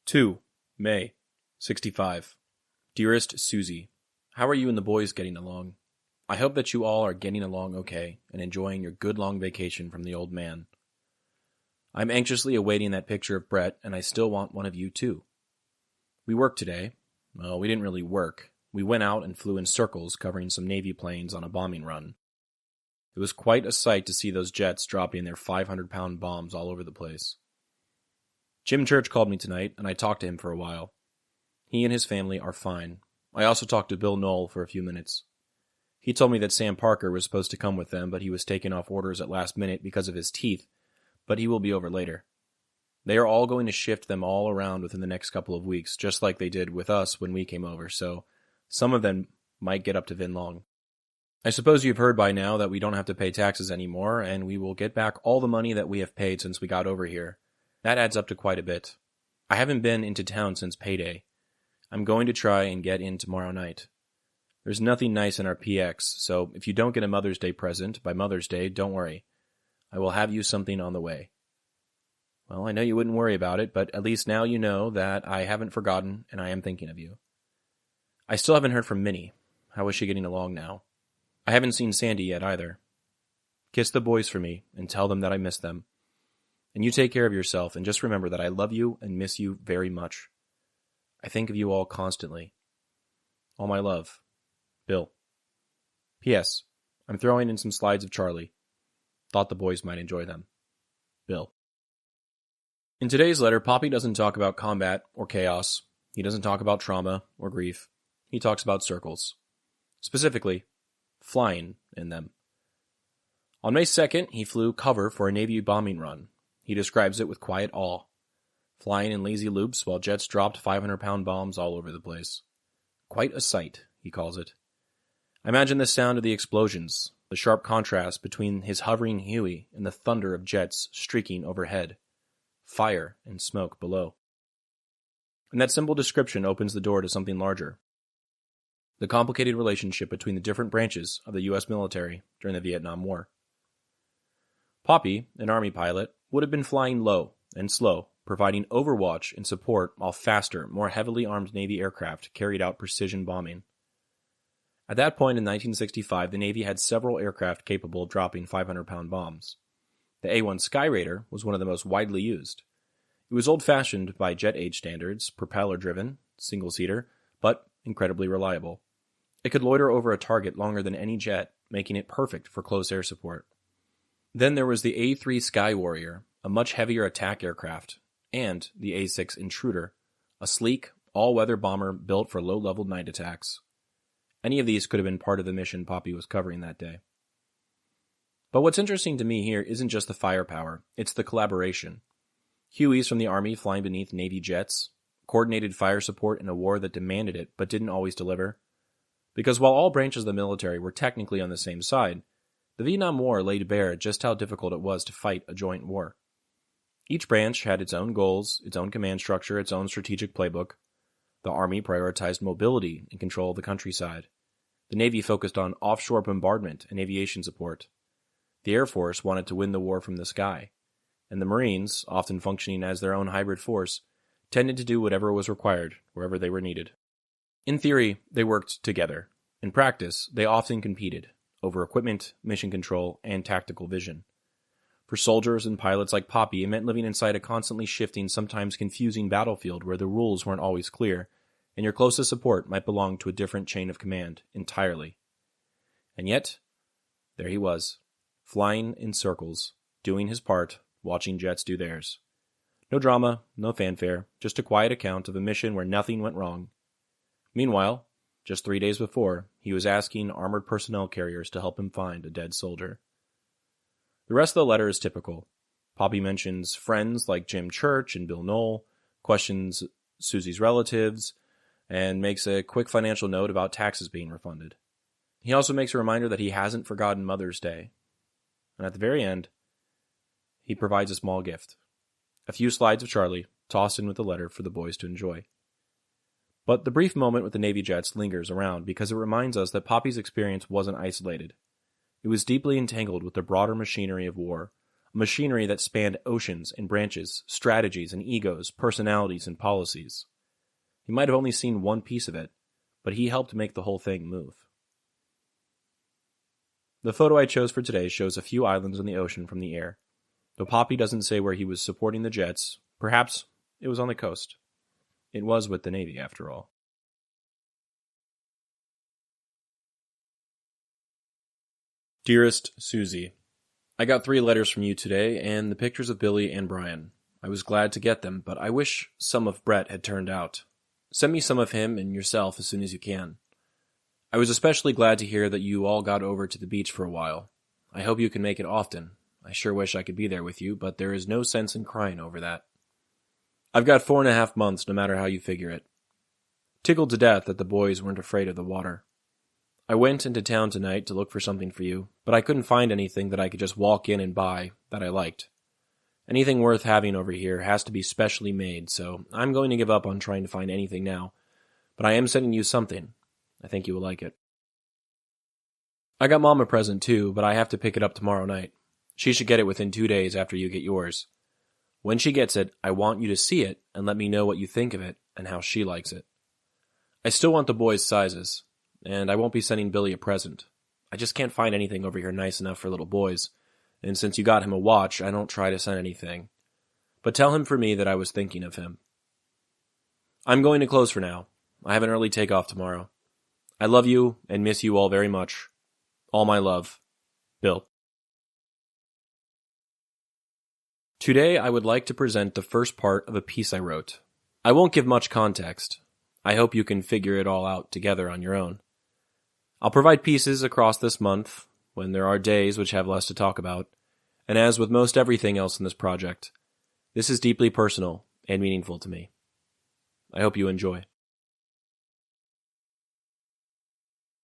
2. May. 65. Dearest Suzie, how are you and the boys getting along? I hope that you all are getting along okay and enjoying your good long vacation from the old man. I'm anxiously awaiting that picture of Brett, and I still want one of you too. We worked today. Well, we didn't really work. We went out and flew in circles covering some Navy planes on a bombing run. It was quite a sight to see those jets dropping their 500-pound bombs all over the place. Jim Church called me tonight, and I talked to him for a while. He and his family are fine. I also talked to Bill Knoll for a few minutes. He told me that Sam Parker was supposed to come with them, but he was taken off orders at last minute because of his teeth, but he will be over later. They are all going to shift them all around within the next couple of weeks, just like they did with us when we came over, so some of them might get up to Vinlong. I suppose you've heard by now that we don't have to pay taxes anymore, and we will get back all the money that we have paid since we got over here. That adds up to quite a bit. I haven't been into town since payday. I'm going to try and get in tomorrow night. There's nothing nice in our PX, so if you don't get a Mother's Day present by Mother's Day, don't worry. I will have you something on the way. Well, I know you wouldn't worry about it, but at least now you know that I haven't forgotten and I am thinking of you. I still haven't heard from Minnie. How is she getting along now? I haven't seen Sandy yet either. Kiss the boys for me and tell them that I miss them. And you take care of yourself and just remember that I love you and miss you very much. I think of you all constantly. All my love. Bill. P.S. I'm throwing in some slides of Charlie. Thought the boys might enjoy them. Bill. In today's letter, Popi doesn't talk about combat or chaos. He doesn't talk about trauma or grief. He talks about circles. Specifically, flying in them. On May 2nd, he flew cover for a Navy bombing run. He describes it with quiet awe. Flying in lazy loops while jets dropped 500-pound bombs all over the place. Quite a sight, he calls it. I imagine the sound of the explosions, the sharp contrast between his hovering Huey and the thunder of jets streaking overhead, fire and smoke below. And that simple description opens the door to something larger. The complicated relationship between the different branches of the U.S. military during the Vietnam War. Popi, an Army pilot, would have been flying low and slow, providing overwatch and support while faster, more heavily armed Navy aircraft carried out precision bombing. At that point in 1965, the Navy had several aircraft capable of dropping 500-pound bombs. The A-1 Sky Raider was one of the most widely used. It was old-fashioned by jet age standards, propeller-driven, single-seater, but incredibly reliable. It could loiter over a target longer than any jet, making it perfect for close air support. Then there was the A-3 Sky Warrior, a much heavier attack aircraft, and the A-6 Intruder, a sleek, all-weather bomber built for low-level night attacks. Any of these could have been part of the mission Popi was covering that day. But what's interesting to me here isn't just the firepower, it's the collaboration. Huey's from the Army flying beneath Navy jets, coordinated fire support in a war that demanded it but didn't always deliver. Because while all branches of the military were technically on the same side, the Vietnam War laid bare just how difficult it was to fight a joint war. Each branch had its own goals, its own command structure, its own strategic playbook. The Army prioritized mobility and control of the countryside. The Navy focused on offshore bombardment and aviation support. The Air Force wanted to win the war from the sky. And the Marines, often functioning as their own hybrid force, tended to do whatever was required, wherever they were needed. In theory, they worked together. In practice, they often competed over equipment, mission control, and tactical vision. For soldiers and pilots like Popi, it meant living inside a constantly shifting, sometimes confusing battlefield where the rules weren't always clear, and your closest support might belong to a different chain of command entirely. And yet, there he was, flying in circles, doing his part, watching jets do theirs. No drama, no fanfare, just a quiet account of a mission where nothing went wrong. Meanwhile, just 3 days before, he was asking armored personnel carriers to help him find a dead soldier. The rest of the letter is typical. Popi mentions friends like Jim Church and Bill Knoll, questions Suzie's relatives, and makes a quick financial note about taxes being refunded. He also makes a reminder that he hasn't forgotten Mother's Day. And at the very end, he provides a small gift. A few slides of Charlie, tossed in with the letter for the boys to enjoy. But the brief moment with the Navy jets lingers around because it reminds us that Popi's experience wasn't isolated. It was deeply entangled with the broader machinery of war, machinery that spanned oceans and branches, strategies and egos, personalities and policies. He might have only seen one piece of it, but he helped make the whole thing move. The photo I chose for today shows a few islands in the ocean from the air. Though Popi doesn't say where he was supporting the jets, perhaps it was on the coast. It was with the Navy, after all. Dearest Suzie, I got 3 letters from you today, and the pictures of Billy and Brian. I was glad to get them, but I wish some of Brett had turned out. Send me some of him and yourself as soon as you can. I was especially glad to hear that you all got over to the beach for a while. I hope you can make it often. I sure wish I could be there with you, but there is no sense in crying over that. I've got 4.5 months, no matter how you figure it. Tickled to death that the boys weren't afraid of the water. I went into town tonight to look for something for you, but I couldn't find anything that I could just walk in and buy that I liked. Anything worth having over here has to be specially made, so I'm going to give up on trying to find anything now, but I am sending you something. I think you will like it. I got Mom a present too, but I have to pick it up tomorrow night. She should get it within 2 days after you get yours. When she gets it, I want you to see it and let me know what you think of it and how she likes it. I still want the boys' sizes, and I won't be sending Billy a present. I just can't find anything over here nice enough for little boys, and since you got him a watch, I don't try to send anything. But tell him for me that I was thinking of him. I'm going to close for now. I have an early takeoff tomorrow. I love you and miss you all very much. All my love, Bill. Today I would like to present the first part of a piece I wrote. I won't give much context. I hope you can figure it all out together on your own. I'll provide pieces across this month, when there are days which have less to talk about, and as with most everything else in this project, this is deeply personal and meaningful to me. I hope you enjoy.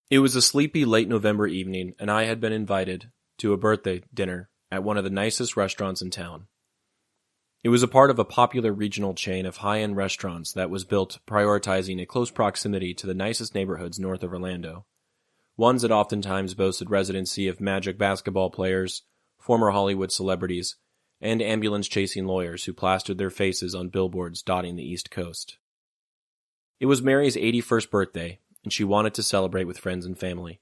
It was a sleepy late November evening, and I had been invited to a birthday dinner at one of the nicest restaurants in town. It was a part of a popular regional chain of high-end restaurants that was built prioritizing a close proximity to the nicest neighborhoods north of Orlando, ones that oftentimes boasted residency of Magic basketball players, former Hollywood celebrities, and ambulance-chasing lawyers who plastered their faces on billboards dotting the East Coast. It was Mary's 81st birthday, and she wanted to celebrate with friends and family.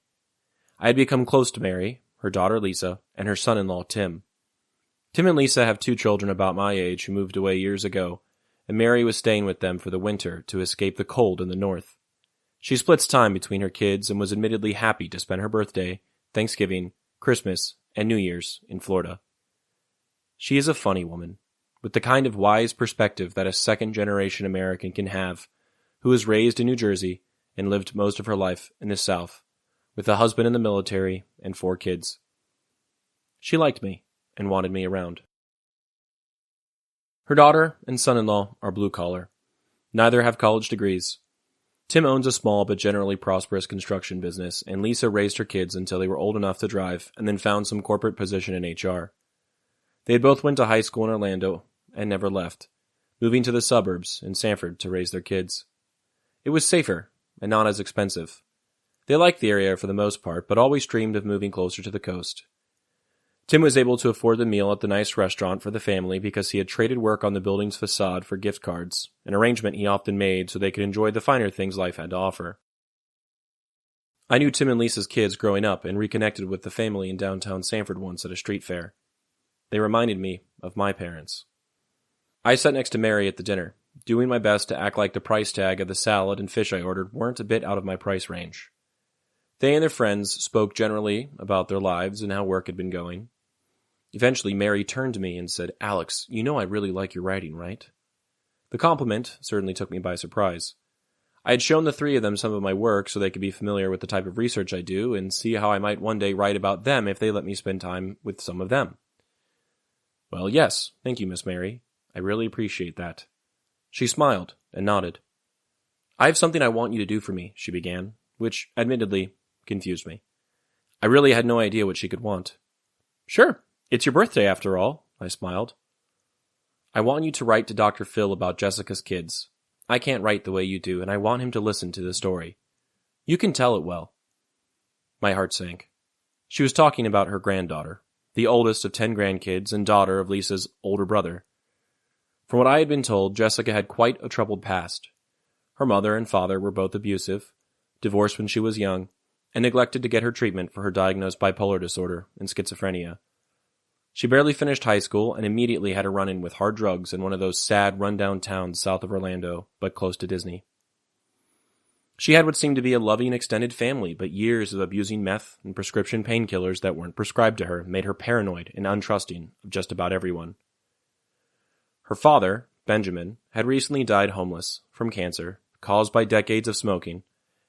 I had become close to Mary, her daughter Lisa, and her son-in-law Tim. Tim and Lisa have 2 children about my age who moved away years ago, and Mary was staying with them for the winter to escape the cold in the north. She splits time between her kids and was admittedly happy to spend her birthday, Thanksgiving, Christmas, and New Year's in Florida. She is a funny woman, with the kind of wise perspective that a second-generation American can have, who was raised in New Jersey and lived most of her life in the South, with a husband in the military and 4 kids. She liked me and wanted me around. Her daughter and son-in-law are blue-collar. Neither have college degrees. Tim owns a small but generally prosperous construction business, and Lisa raised her kids until they were old enough to drive and then found some corporate position in HR. They had both went to high school in Orlando and never left, moving to the suburbs in Sanford to raise their kids. It was safer and not as expensive. They liked the area for the most part, but always dreamed of moving closer to the coast. Tim was able to afford the meal at the nice restaurant for the family because he had traded work on the building's facade for gift cards, an arrangement he often made so they could enjoy the finer things life had to offer. I knew Tim and Lisa's kids growing up and reconnected with the family in downtown Sanford once at a street fair. They reminded me of my parents. I sat next to Mary at the dinner, doing my best to act like the price tag of the salad and fish I ordered weren't a bit out of my price range. They and their friends spoke generally about their lives and how work had been going. Eventually, Mary turned to me and said, "Alex, you know I really like your writing, right?" The compliment certainly took me by surprise. I had shown the 3 of them some of my work so they could be familiar with the type of research I do and see how I might one day write about them if they let me spend time with some of them. "Well, yes, thank you, Miss Mary. I really appreciate that." She smiled and nodded. "I have something I want you to do for me," she began, which, admittedly, confused me. I really had no idea what she could want. "Sure. It's your birthday, after all," I smiled. "I want you to write to Dr. Phil about Jessica's kids. I can't write the way you do, and I want him to listen to the story. You can tell it well." My heart sank. She was talking about her granddaughter, the oldest of 10 grandkids and daughter of Lisa's older brother. From what I had been told, Jessica had quite a troubled past. Her mother and father were both abusive, divorced when she was young, and neglected to get her treatment for her diagnosed bipolar disorder and schizophrenia. She barely finished high school and immediately had a run-in with hard drugs in one of those sad, run-down towns south of Orlando, but close to Disney. She had what seemed to be a loving extended family, but years of abusing meth and prescription painkillers that weren't prescribed to her made her paranoid and untrusting of just about everyone. Her father, Benjamin, had recently died homeless from cancer, caused by decades of smoking,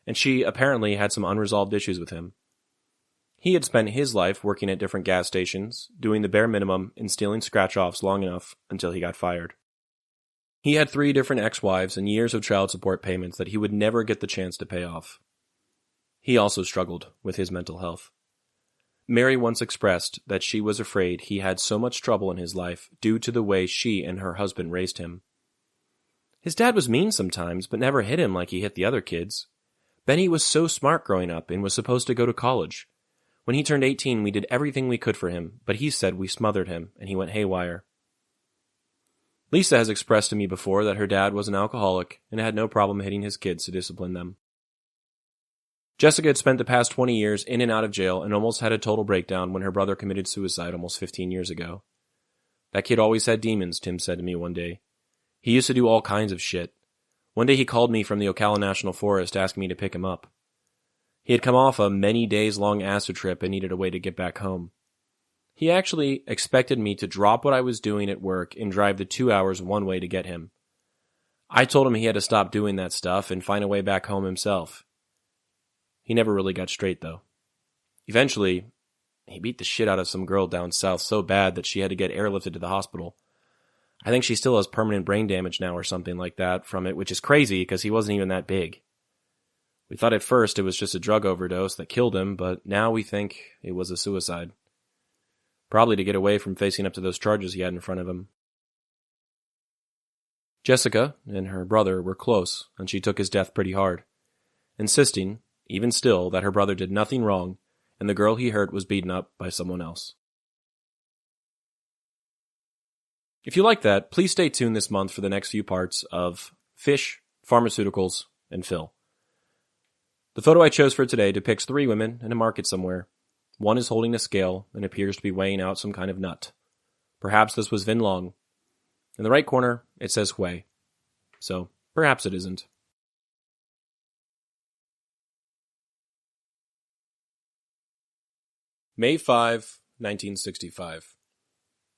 and she apparently had some unresolved issues with him. He had spent his life working at different gas stations, doing the bare minimum and stealing scratch-offs long enough until he got fired. He had 3 different ex-wives and years of child support payments that he would never get the chance to pay off. He also struggled with his mental health. Mary once expressed that she was afraid he had so much trouble in his life due to the way she and her husband raised him. His dad was mean sometimes, but never hit him like he hit the other kids. Benny was so smart growing up and was supposed to go to college. When he turned 18, we did everything we could for him, but he said we smothered him, and he went haywire. Lisa has expressed to me before that her dad was an alcoholic and had no problem hitting his kids to discipline them. Jessica had spent the past 20 years in and out of jail and almost had a total breakdown when her brother committed suicide almost 15 years ago. That kid always had demons, Tim said to me one day. He used to do all kinds of shit. One day he called me from the Ocala National Forest asking me to pick him up. He had come off a many days-long acid trip and needed a way to get back home. He actually expected me to drop what I was doing at work and drive the 2 hours one way to get him. I told him he had to stop doing that stuff and find a way back home himself. He never really got straight, though. Eventually, he beat the shit out of some girl down south so bad that she had to get airlifted to the hospital. I think she still has permanent brain damage now or something like that from it, which is crazy because he wasn't even that big. We thought at first it was just a drug overdose that killed him, but now we think it was a suicide. Probably to get away from facing up to those charges he had in front of him. Jessica and her brother were close, and she took his death pretty hard, insisting, even still, that her brother did nothing wrong, and the girl he hurt was beaten up by someone else. If you like that, please stay tuned this month for the next few parts of Fish, Pharmaceuticals, and Phil. The photo I chose for today depicts 3 women in a market somewhere. One is holding a scale and appears to be weighing out some kind of nut. Perhaps this was Vin Long. In the right corner, it says Huey. So, perhaps it isn't. May 5, 1965.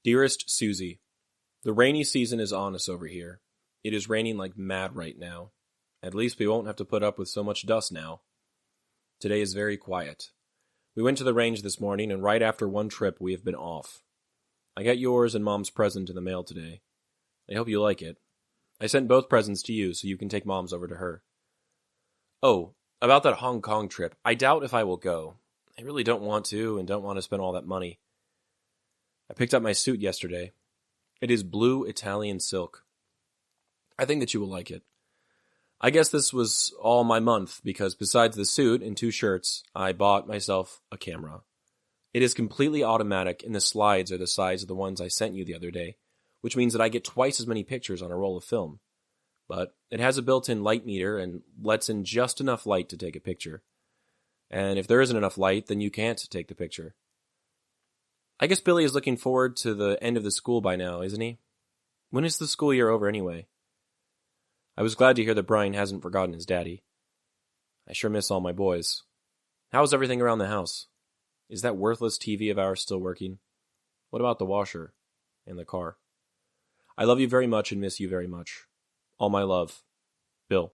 Dearest Suzie, the rainy season is on us over here. It is raining like mad right now. At least we won't have to put up with so much dust now. Today is very quiet. We went to the range this morning, and right after one trip, we have been off. I got yours and Mom's present in the mail today. I hope you like it. I sent both presents to you so you can take Mom's over to her. Oh, about that Hong Kong trip, I doubt if I will go. I really don't want to and don't want to spend all that money. I picked up my suit yesterday. It is blue Italian silk. I think that you will like it. I guess this was all my month because besides the suit and 2 shirts, I bought myself a camera. It is completely automatic and the slides are the size of the ones I sent you the other day, which means that I get twice as many pictures on a roll of film. But it has a built-in light meter and lets in just enough light to take a picture. And if there isn't enough light, then you can't take the picture. I guess Billy is looking forward to the end of the school by now, isn't he? When is the school year over anyway? I was glad to hear that Brian hasn't forgotten his daddy. I sure miss all my boys. How's everything around the house? Is that worthless TV of ours still working? What about the washer and the car? I love you very much and miss you very much. All my love. Bill.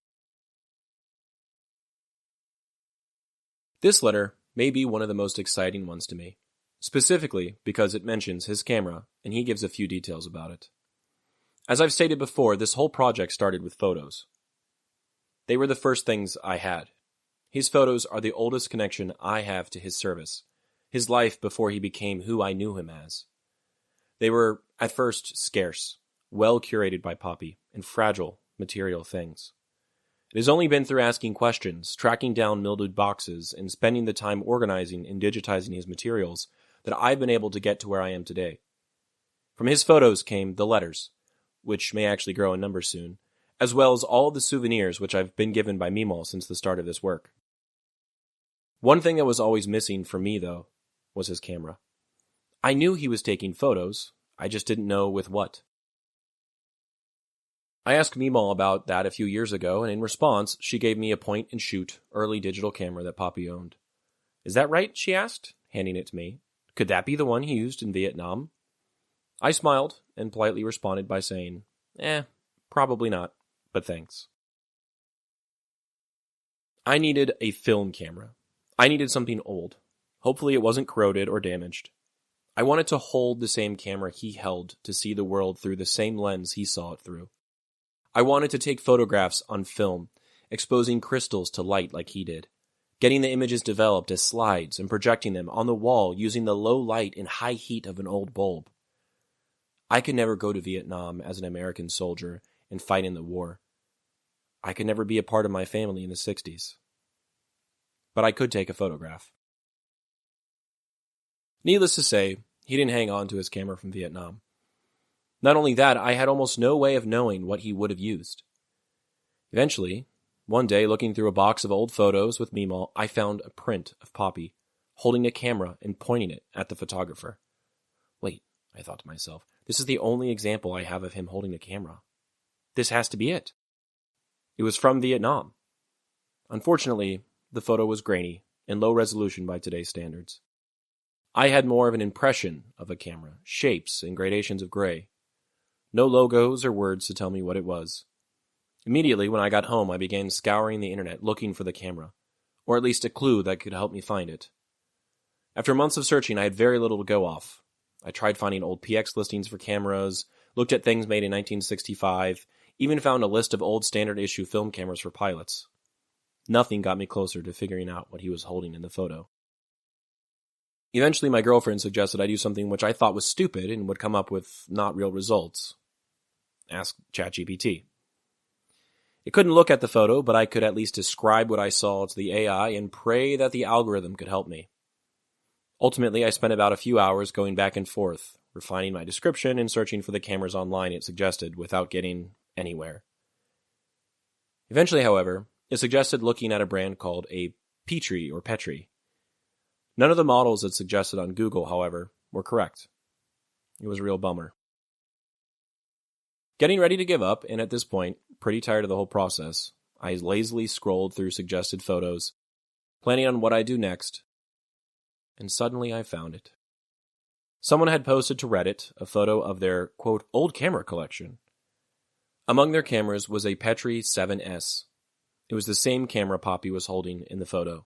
This letter may be one of the most exciting ones to me, specifically because it mentions his camera and he gives a few details about it. As I've stated before, this whole project started with photos. They were the first things I had. His photos are the oldest connection I have to his service, his life before he became who I knew him as. They were, at first, scarce, well curated by Popi, and fragile, material things. It has only been through asking questions, tracking down mildewed boxes, and spending the time organizing and digitizing his materials that I've been able to get to where I am today. From his photos came the letters, which may actually grow in number soon, as well as all of the souvenirs which I've been given by Meemaw since the start of this work. One thing that was always missing for me, though, was his camera. I knew he was taking photos, I just didn't know with what. I asked Meemaw about that a few years ago, and in response, she gave me a point-and-shoot early digital camera that Popi owned. "Is that right?" she asked, handing it to me. "Could that be the one he used in Vietnam?" I smiled and politely responded by saying, probably not, but thanks. I needed a film camera. I needed something old. Hopefully it wasn't corroded or damaged. I wanted to hold the same camera he held to see the world through the same lens he saw it through. I wanted to take photographs on film, exposing crystals to light like he did, getting the images developed as slides and projecting them on the wall using the low light and high heat of an old bulb. I could never go to Vietnam as an American soldier and fight in the war. I could never be a part of my family in the 60s. But I could take a photograph. Needless to say, he didn't hang on to his camera from Vietnam. Not only that, I had almost no way of knowing what he would have used. Eventually, one day looking through a box of old photos with Meemaw, I found a print of Popi, holding a camera and pointing it at the photographer. Wait, I thought to myself, this is the only example I have of him holding a camera. This has to be it. It was from Vietnam. Unfortunately, the photo was grainy and low resolution by today's standards. I had more of an impression of a camera, shapes and gradations of gray. No logos or words to tell me what it was. Immediately when I got home, I began scouring the internet looking for the camera, or at least a clue that could help me find it. After months of searching, I had very little to go off. I tried finding old PX listings for cameras, looked at things made in 1965, even found a list of old standard issue film cameras for pilots. Nothing got me closer to figuring out what he was holding in the photo. Eventually, my girlfriend suggested I do something which I thought was stupid and would come up with not real results. Ask ChatGPT. It couldn't look at the photo, but I could at least describe what I saw to the AI and pray that the algorithm could help me. Ultimately, I spent about a few hours going back and forth, refining my description and searching for the cameras online it suggested without getting anywhere. Eventually, however, it suggested looking at a brand called a Petri. None of the models it suggested on Google, however, were correct. It was a real bummer. Getting ready to give up, and at this point, pretty tired of the whole process, I lazily scrolled through suggested photos, planning on what I'd do next, and suddenly I found it. Someone had posted to Reddit a photo of their, quote, old camera collection. Among their cameras was a Petri 7S. It was the same camera Popi was holding in the photo.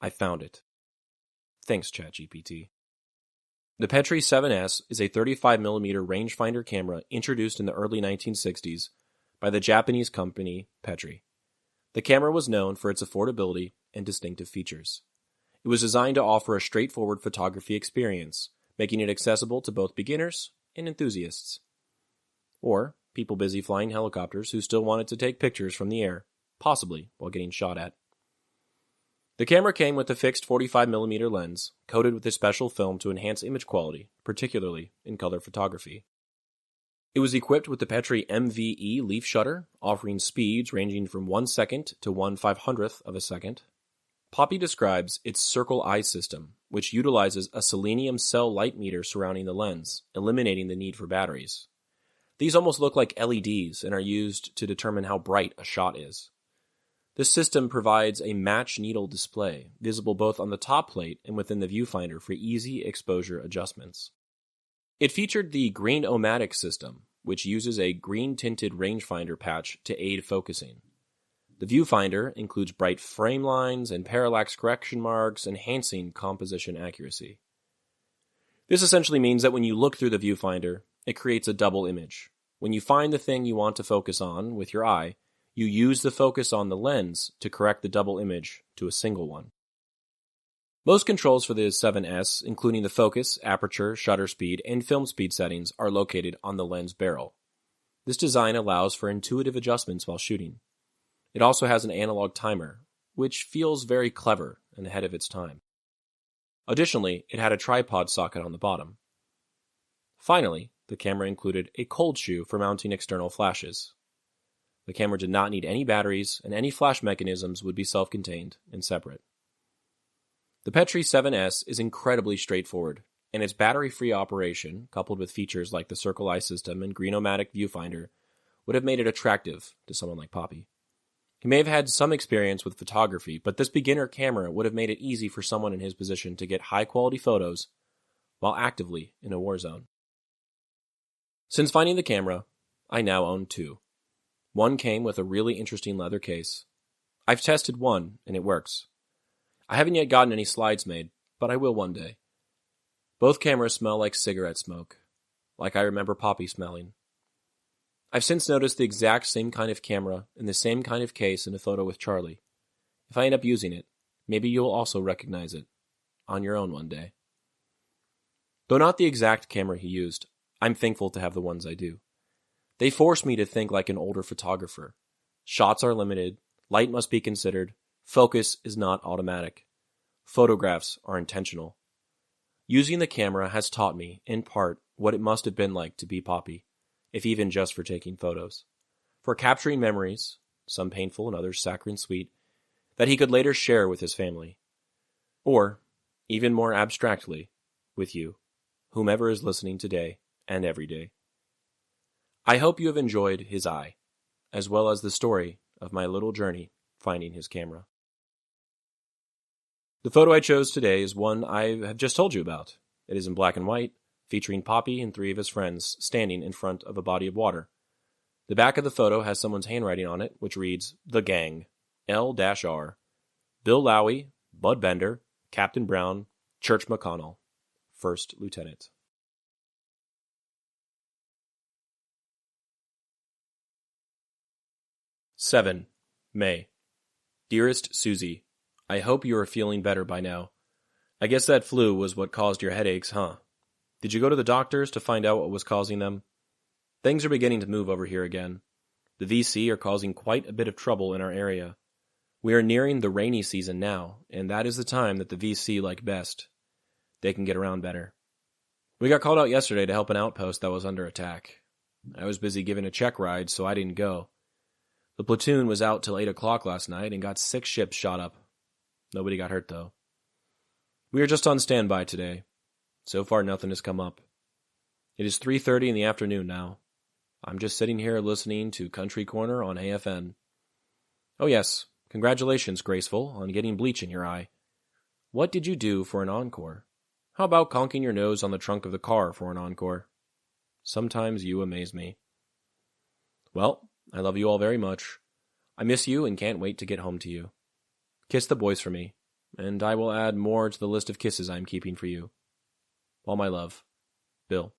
I found it. Thanks, ChatGPT. The Petri 7S is a 35mm rangefinder camera introduced in the early 1960s by the Japanese company Petri. The camera was known for its affordability and distinctive features. It was designed to offer a straightforward photography experience, making it accessible to both beginners and enthusiasts. Or people busy flying helicopters who still wanted to take pictures from the air, possibly while getting shot at. The camera came with a fixed 45mm lens, coated with a special film to enhance image quality, particularly in color photography. It was equipped with the Petri MVE leaf shutter, offering speeds ranging from 1 second to 1/500th of a second. Popi describes its circle eye system, which utilizes a selenium cell light meter surrounding the lens, eliminating the need for batteries. These almost look like LEDs and are used to determine how bright a shot is. This system provides a match needle display, visible both on the top plate and within the viewfinder for easy exposure adjustments. It featured the Green-O-Matic system, which uses a green-tinted rangefinder patch to aid focusing. The viewfinder includes bright frame lines and parallax correction marks, enhancing composition accuracy. This essentially means that when you look through the viewfinder, it creates a double image. When you find the thing you want to focus on with your eye, you use the focus on the lens to correct the double image to a single one. Most controls for the 7S, including the focus, aperture, shutter speed, and film speed settings, are located on the lens barrel. This design allows for intuitive adjustments while shooting. It also has an analog timer, which feels very clever and ahead of its time. Additionally, it had a tripod socket on the bottom. Finally, the camera included a cold shoe for mounting external flashes. The camera did not need any batteries, and any flash mechanisms would be self-contained and separate. The Petri 7S is incredibly straightforward, and its battery-free operation, coupled with features like the Circle Eye system and Greenomatic viewfinder, would have made it attractive to someone like Popi. He may have had some experience with photography, but this beginner camera would have made it easy for someone in his position to get high-quality photos while actively in a war zone. Since finding the camera, I now own two. One came with a really interesting leather case. I've tested one, and it works. I haven't yet gotten any slides made, but I will one day. Both cameras smell like cigarette smoke, like I remember Popi smelling. I've since noticed the exact same kind of camera and the same kind of case in a photo with Charlie. If I end up using it, maybe you'll also recognize it, on your own one day. Though not the exact camera he used, I'm thankful to have the ones I do. They force me to think like an older photographer. Shots are limited, light must be considered, focus is not automatic. Photographs are intentional. Using the camera has taught me, in part, what it must have been like to be Popi, if even just for taking photos. For capturing memories, some painful and others saccharine sweet, that he could later share with his family. Or, even more abstractly, with you, whomever is listening today and every day. I hope you have enjoyed his eye, as well as the story of my little journey finding his camera. The photo I chose today is one I have just told you about. It is in black and white, featuring Popi and three of his friends standing in front of a body of water. The back of the photo has someone's handwriting on it, which reads, The Gang, L-R, Bill Lowy, Bud Bender, Captain Brown, Church McConnell, First Lieutenant. (7) May. Dearest Suzie, I hope you are feeling better by now. I guess that flu was what caused your headaches, huh? Did you go to the doctors to find out what was causing them? Things are beginning to move over here again. The VC are causing quite a bit of trouble in our area. We are nearing the rainy season now, and that is the time that the VC like best. They can get around better. We got called out yesterday to help an outpost that was under attack. I was busy giving a check ride, so I didn't go. The platoon was out till 8 o'clock last night and got 6 ships shot up. Nobody got hurt, though. We are just on standby today. So far, nothing has come up. It is 3:30 in the afternoon now. I'm just sitting here listening to Country Corner on AFN. Oh yes, congratulations, Graceful, on getting bleach in your eye. What did you do for an encore? How about conking your nose on the trunk of the car for an encore? Sometimes you amaze me. Well, I love you all very much. I miss you and can't wait to get home to you. Kiss the boys for me, and I will add more to the list of kisses I am keeping for you. All my love, Bill.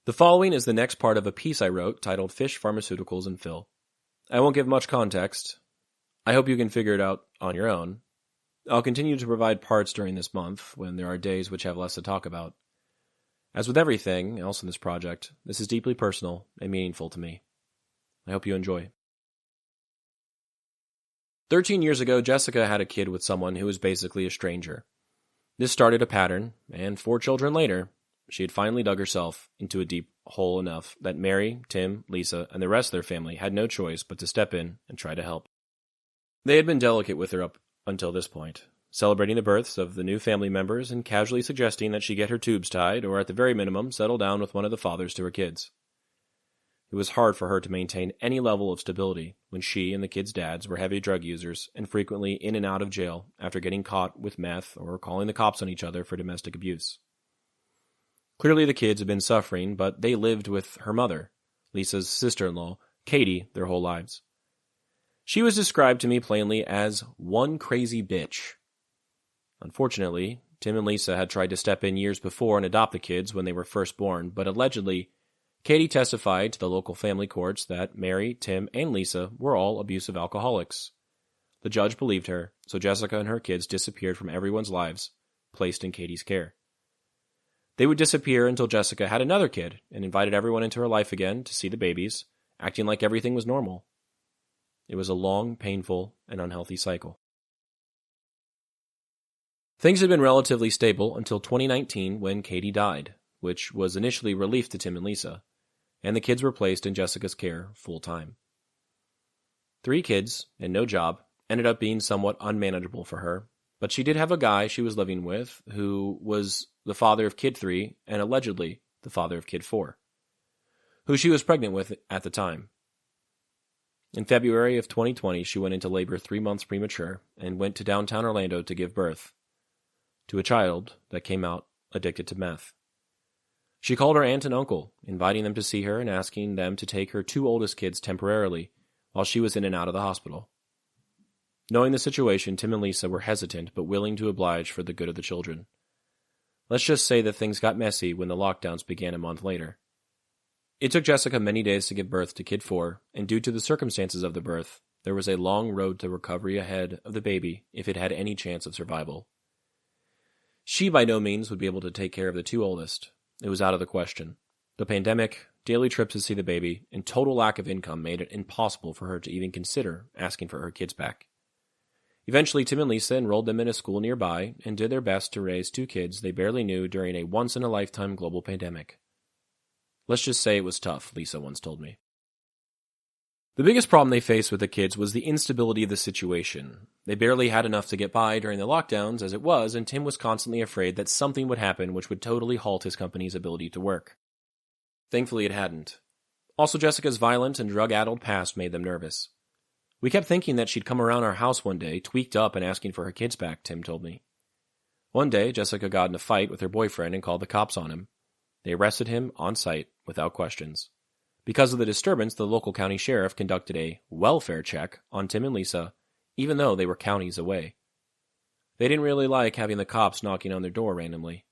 The following is the next part of a piece I wrote titled Fish, Pharmaceuticals, and Phil. I won't give much context. I hope you can figure it out on your own. I'll continue to provide parts during this month when there are days which have less to talk about. As with everything else in this project, this is deeply personal and meaningful to me. I hope you enjoy. 13 years ago, Jessica had a kid with someone who was basically a stranger. This started a pattern, and 4 children later, she had finally dug herself into a deep hole enough that Mary, Tim, Lisa, and the rest of their family had no choice but to step in and try to help. They had been delicate with her up until this point, celebrating the births of the new family members and casually suggesting that she get her tubes tied or at the very minimum settle down with one of the fathers to her kids. It was hard for her to maintain any level of stability when she and the kids' dads were heavy drug users and frequently in and out of jail after getting caught with meth or calling the cops on each other for domestic abuse. Clearly the kids had been suffering, but they lived with her mother, Lisa's sister-in-law, Katie, their whole lives. She was described to me plainly as one crazy bitch. Unfortunately, Tim and Lisa had tried to step in years before and adopt the kids when they were first born, but allegedly, Katie testified to the local family courts that Mary, Tim, and Lisa were all abusive alcoholics. The judge believed her, so Jessica and her kids disappeared from everyone's lives, placed in Katie's care. They would disappear until Jessica had another kid and invited everyone into her life again to see the babies, acting like everything was normal. It was a long, painful, and unhealthy cycle. Things had been relatively stable until 2019 when Katie died, which was initially relief to Tim and Lisa, and the kids were placed in Jessica's care full-time. 3 kids and no job ended up being somewhat unmanageable for her, but she did have a guy she was living with who was the father of kid 3 and allegedly the father of kid 4, who she was pregnant with at the time. In February of 2020, she went into labor 3 months premature and went to downtown Orlando to give birth to a child that came out addicted to meth. She called her aunt and uncle, inviting them to see her and asking them to take her 2 oldest kids temporarily while she was in and out of the hospital. Knowing the situation, Tim and Lisa were hesitant but willing to oblige for the good of the children. Let's just say that things got messy when the lockdowns began a month later. It took Jessica many days to give birth to kid 4, and due to the circumstances of the birth, there was a long road to recovery ahead of the baby if it had any chance of survival. She by no means would be able to take care of the 2 oldest. It was out of the question. The pandemic, daily trips to see the baby, and total lack of income made it impossible for her to even consider asking for her kids back. Eventually, Tim and Lisa enrolled them in a school nearby and did their best to raise 2 kids they barely knew during a once-in-a-lifetime global pandemic. Let's just say it was tough, Lisa once told me. The biggest problem they faced with the kids was the instability of the situation. They barely had enough to get by during the lockdowns as it was, and Tim was constantly afraid that something would happen which would totally halt his company's ability to work. Thankfully, it hadn't. Also, Jessica's violent and drug-addled past made them nervous. We kept thinking that she'd come around our house one day, tweaked up and asking for her kids back, Tim told me. One day, Jessica got in a fight with her boyfriend and called the cops on him. They arrested him on site without questions. Because of the disturbance, the local county sheriff conducted a welfare check on Tim and Lisa, even though they were counties away. They didn't really like having the cops knocking on their door randomly.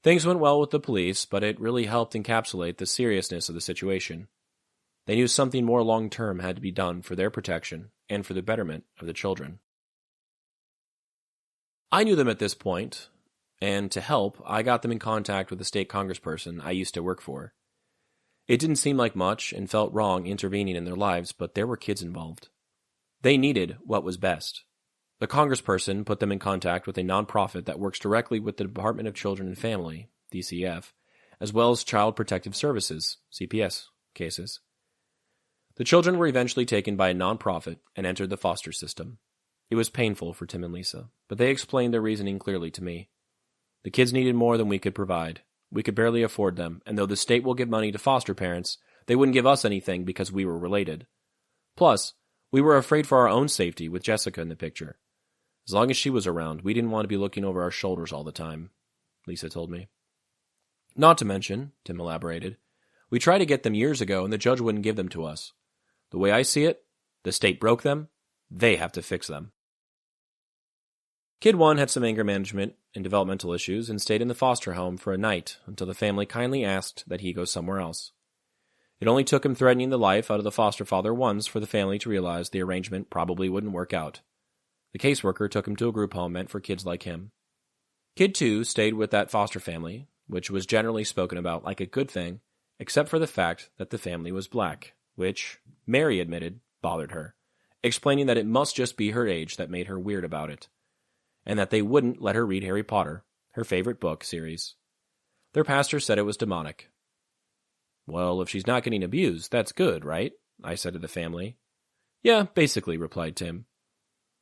Things went well with the police, but it really helped encapsulate the seriousness of the situation. They knew something more long-term had to be done for their protection and for the betterment of the children. I knew them at this point, and to help, I got them in contact with a state congressperson I used to work for. It didn't seem like much and felt wrong intervening in their lives, but there were kids involved. They needed what was best. The congressperson put them in contact with a nonprofit that works directly with the Department of Children and Family, DCF, as well as Child Protective Services, CPS, cases. The children were eventually taken by a nonprofit and entered the foster system. It was painful for Tim and Lisa, but they explained their reasoning clearly to me. The kids needed more than we could provide. We could barely afford them, and though the state will give money to foster parents, they wouldn't give us anything because we were related. Plus, we were afraid for our own safety with Jessica in the picture. As long as she was around, we didn't want to be looking over our shoulders all the time, Lisa told me. Not to mention, Tim elaborated, we tried to get them years ago and the judge wouldn't give them to us. The way I see it, the state broke them, they have to fix them. Kid 1 had some anger management and developmental issues and stayed in the foster home for a night until the family kindly asked that he go somewhere else. It only took him threatening the life out of the foster father once for the family to realize the arrangement probably wouldn't work out. The caseworker took him to a group home meant for kids like him. Kid 2 stayed with that foster family, which was generally spoken about like a good thing, except for the fact that the family was black, which, Mary admitted, bothered her, explaining that it must just be her age that made her weird about it, and that they wouldn't let her read Harry Potter, her favorite book series. Their pastor said it was demonic. Well, if she's not getting abused, that's good, right? I said to the family. Yeah, basically, replied Tim.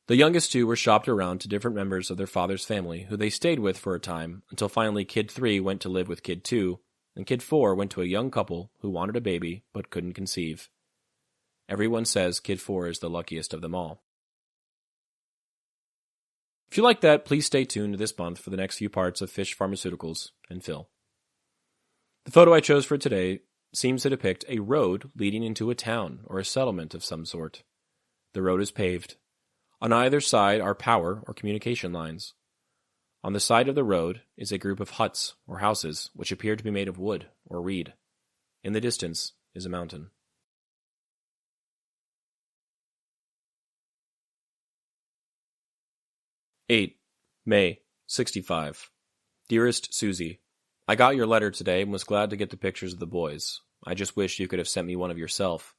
The youngest 2 were shopped around to different members of their father's family, who they stayed with for a time, until finally Kid 3 went to live with Kid 2, and Kid 4 went to a young couple who wanted a baby but couldn't conceive. Everyone says Kid 4 is the luckiest of them all. If you like that, please stay tuned this month for the next few parts of Fish Pharmaceuticals and Phil. The photo I chose for today seems to depict a road leading into a town or a settlement of some sort. The road is paved. On either side are power or communication lines. On the side of the road is a group of huts or houses which appear to be made of wood or reed. In the distance is a mountain. May 65. Dearest Suzie, I got your letter today and was glad to get the pictures of the boys. I just wish you could have sent me one of yourself.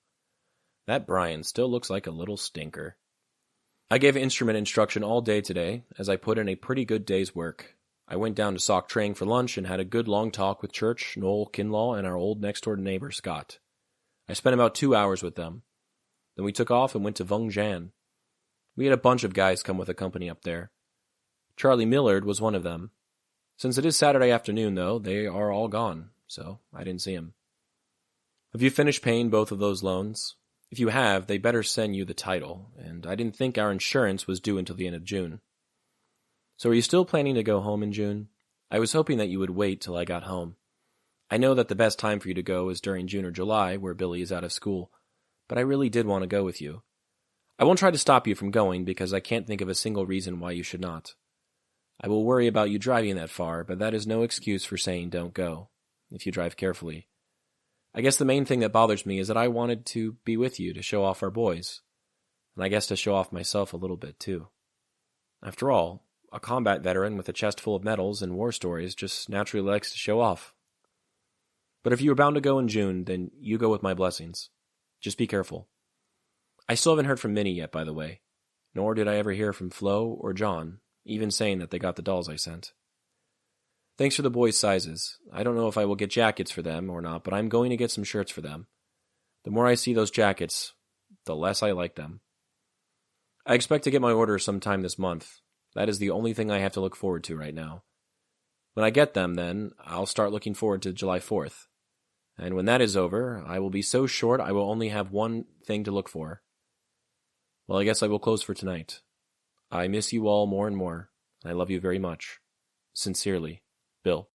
That Brian still looks like a little stinker. I gave instrument instruction all day today, as I put in a pretty good day's work. I went down to Sock Trang for lunch and had a good long talk with Church, Noel, Kinlaw, and our old next-door neighbor, Scott. I spent about 2 hours with them. Then we took off and went to Vung Jan. We had a bunch of guys come with a company up there. Charlie Millard was one of them. Since it is Saturday afternoon, though, they are all gone, so I didn't see him. Have you finished paying both of those loans? If you have, they better send you the title, and I didn't think our insurance was due until the end of June. So are you still planning to go home in June? I was hoping that you would wait till I got home. I know that the best time for you to go is during June or July, where Billy is out of school, but I really did want to go with you. I won't try to stop you from going because I can't think of a single reason why you should not. I will worry about you driving that far, but that is no excuse for saying don't go, if you drive carefully. I guess the main thing that bothers me is that I wanted to be with you to show off our boys, and I guess to show off myself a little bit too. After all, a combat veteran with a chest full of medals and war stories just naturally likes to show off. But if you are bound to go in June, then you go with my blessings. Just be careful. I still haven't heard from Minnie yet, by the way, nor did I ever hear from Flo or John, even saying that they got the dolls I sent. Thanks for the boys' sizes. I don't know if I will get jackets for them or not, but I'm going to get some shirts for them. The more I see those jackets, the less I like them. I expect to get my order sometime this month. That is the only thing I have to look forward to right now. When I get them, then, I'll start looking forward to July 4th. And when that is over, I will be so short I will only have one thing to look for. Well, I guess I will close for tonight. I miss you all more and more. I love you very much. Sincerely, Bill.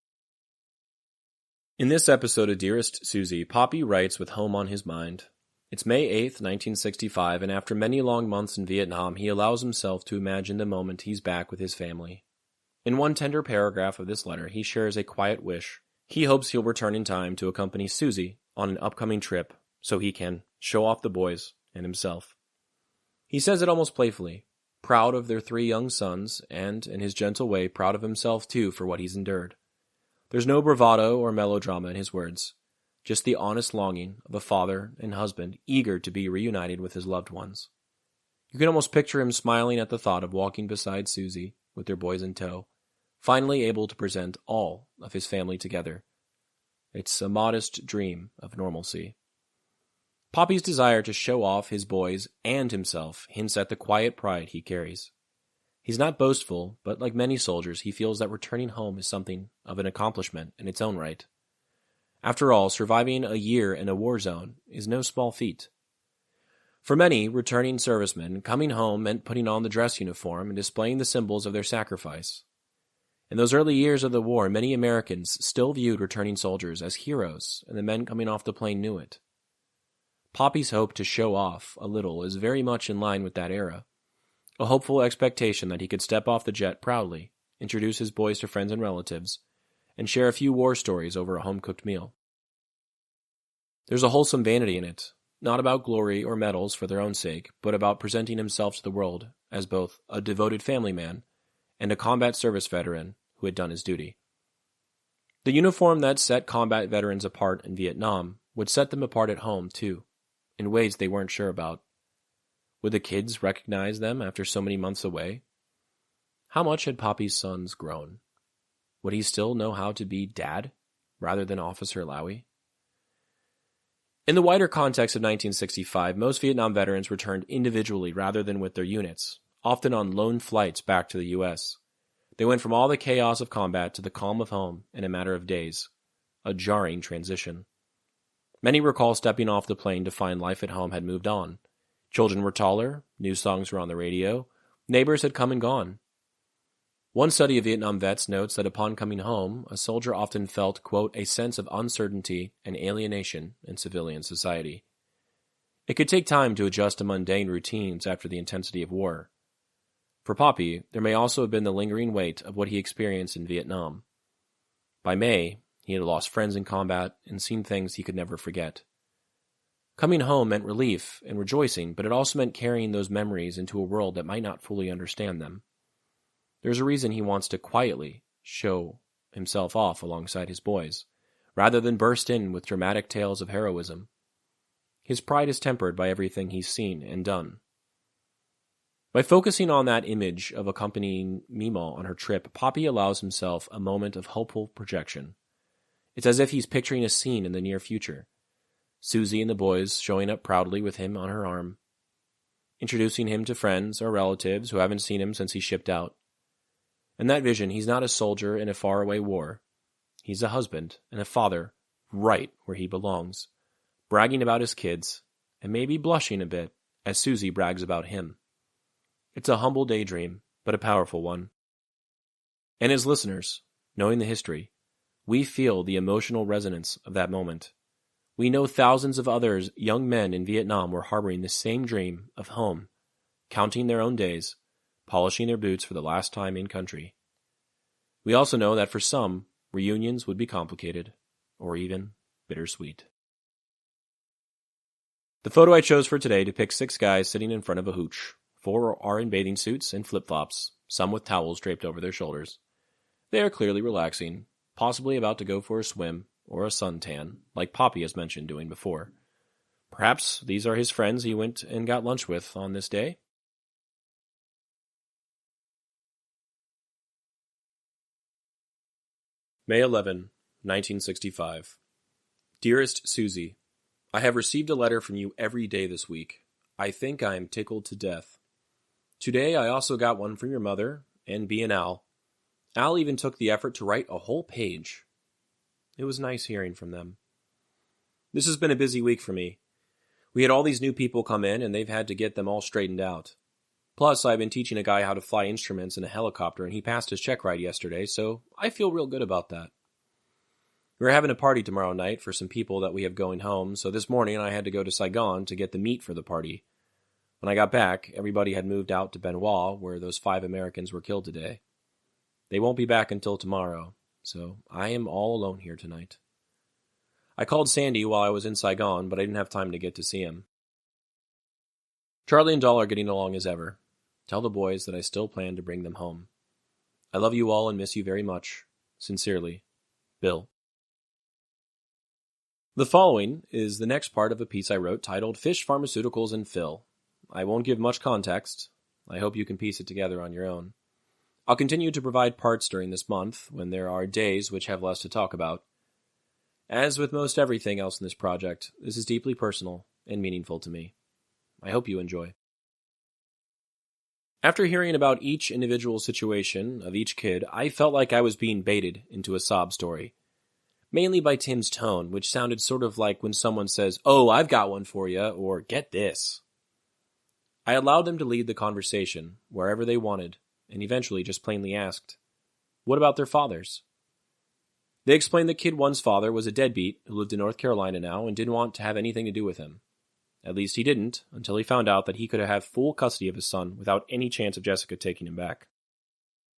In this episode of Dearest Suzie, Popi writes with home on his mind. It's May 8th, 1965, and after many long months in Vietnam, he allows himself to imagine the moment he's back with his family. In one tender paragraph of this letter, he shares a quiet wish. He hopes he'll return in time to accompany Suzie on an upcoming trip so he can show off the boys and himself. He says it almost playfully, proud of their 3 young sons, and, in his gentle way, proud of himself too for what he's endured. There's no bravado or melodrama in his words, just the honest longing of a father and husband eager to be reunited with his loved ones. You can almost picture him smiling at the thought of walking beside Suzie with their boys in tow, finally able to present all of his family together. It's a modest dream of normalcy. Popi's desire to show off his boys and himself hints at the quiet pride he carries. He's not boastful, but like many soldiers, he feels that returning home is something of an accomplishment in its own right. After all, surviving a year in a war zone is no small feat. For many returning servicemen, coming home meant putting on the dress uniform and displaying the symbols of their sacrifice. In those early years of the war, many Americans still viewed returning soldiers as heroes, and the men coming off the plane knew it. Popi's hope to show off a little is very much in line with that era, a hopeful expectation that he could step off the jet proudly, introduce his boys to friends and relatives, and share a few war stories over a home-cooked meal. There's a wholesome vanity in it, not about glory or medals for their own sake, but about presenting himself to the world as both a devoted family man and a combat service veteran who had done his duty. The uniform that set combat veterans apart in Vietnam would set them apart at home, too, in ways they weren't sure about. Would the kids recognize them after so many months away? How much had Popi's sons grown? Would he still know how to be dad rather than Officer Lowy? In the wider context of 1965, most Vietnam veterans returned individually rather than with their units, often on lone flights back to the U.S. They went from all the chaos of combat to the calm of home in a matter of days, a jarring transition. Many recall stepping off the plane to find life at home had moved on. Children were taller, new songs were on the radio, neighbors had come and gone. One study of Vietnam vets notes that upon coming home, a soldier often felt, quote, a sense of uncertainty and alienation in civilian society. It could take time to adjust to mundane routines after the intensity of war. For Popi, there may also have been the lingering weight of what he experienced in Vietnam. By May, he had lost friends in combat and seen things he could never forget. Coming home meant relief and rejoicing, but it also meant carrying those memories into a world that might not fully understand them. There's a reason he wants to quietly show himself off alongside his boys, rather than burst in with dramatic tales of heroism. His pride is tempered by everything he's seen and done. By focusing on that image of accompanying Mima on her trip, Popi allows himself a moment of hopeful projection. It's as if he's picturing a scene in the near future. Suzie and the boys showing up proudly with him on her arm, introducing him to friends or relatives who haven't seen him since he shipped out. In that vision, he's not a soldier in a faraway war. He's a husband and a father right where he belongs, bragging about his kids, and maybe blushing a bit as Suzie brags about him. It's a humble daydream, but a powerful one. And as listeners, knowing the history, we feel the emotional resonance of that moment. We know thousands of others, young men in Vietnam, were harboring the same dream of home, counting their own days, polishing their boots for the last time in country. We also know that for some, reunions would be complicated, or even bittersweet. The photo I chose for today depicts 6 guys sitting in front of a hooch. 4 are in bathing suits and flip-flops, some with towels draped over their shoulders. They are clearly relaxing, possibly about to go for a swim or a suntan, like Popi has mentioned doing before. Perhaps these are his friends he went and got lunch with on this day. May 11, 1965. Dearest Suzie, I have received a letter from you every day this week. I think I am tickled to death. Today I also got one from your mother and B and Al. Al even took the effort to write a whole page. It was nice hearing from them. This has been a busy week for me. We had all these new people come in, and they've had to get them all straightened out. Plus, I've been teaching a guy how to fly instruments in a helicopter, and he passed his check ride yesterday, so I feel real good about that. We're having a party tomorrow night for some people that we have going home, so this morning I had to go to Saigon to get the meat for the party. When I got back, everybody had moved out to Benoit, where those 5 Americans were killed today. They won't be back until tomorrow, so I am all alone here tonight. I called Sandy while I was in Saigon, but I didn't have time to get to see him. Charlie and Doll are getting along as ever. Tell the boys that I still plan to bring them home. I love you all and miss you very much. Sincerely, Bill. The following is the next part of a piece I wrote titled Fish, Pharmaceuticals, and Phil. I won't give much context. I hope you can piece it together on your own. I'll continue to provide parts during this month when there are days which have less to talk about. As with most everything else in this project, this is deeply personal and meaningful to me. I hope you enjoy. After hearing about each individual situation of each kid, I felt like I was being baited into a sob story. Mainly by Tim's tone, which sounded sort of like when someone says, "Oh, I've got one for you," or "Get this." I allowed them to lead the conversation wherever they wanted, and eventually just plainly asked, what about their fathers? They explained that Kid 1's father was a deadbeat who lived in North Carolina now and didn't want to have anything to do with him. At least he didn't, until he found out that he could have full custody of his son without any chance of Jessica taking him back.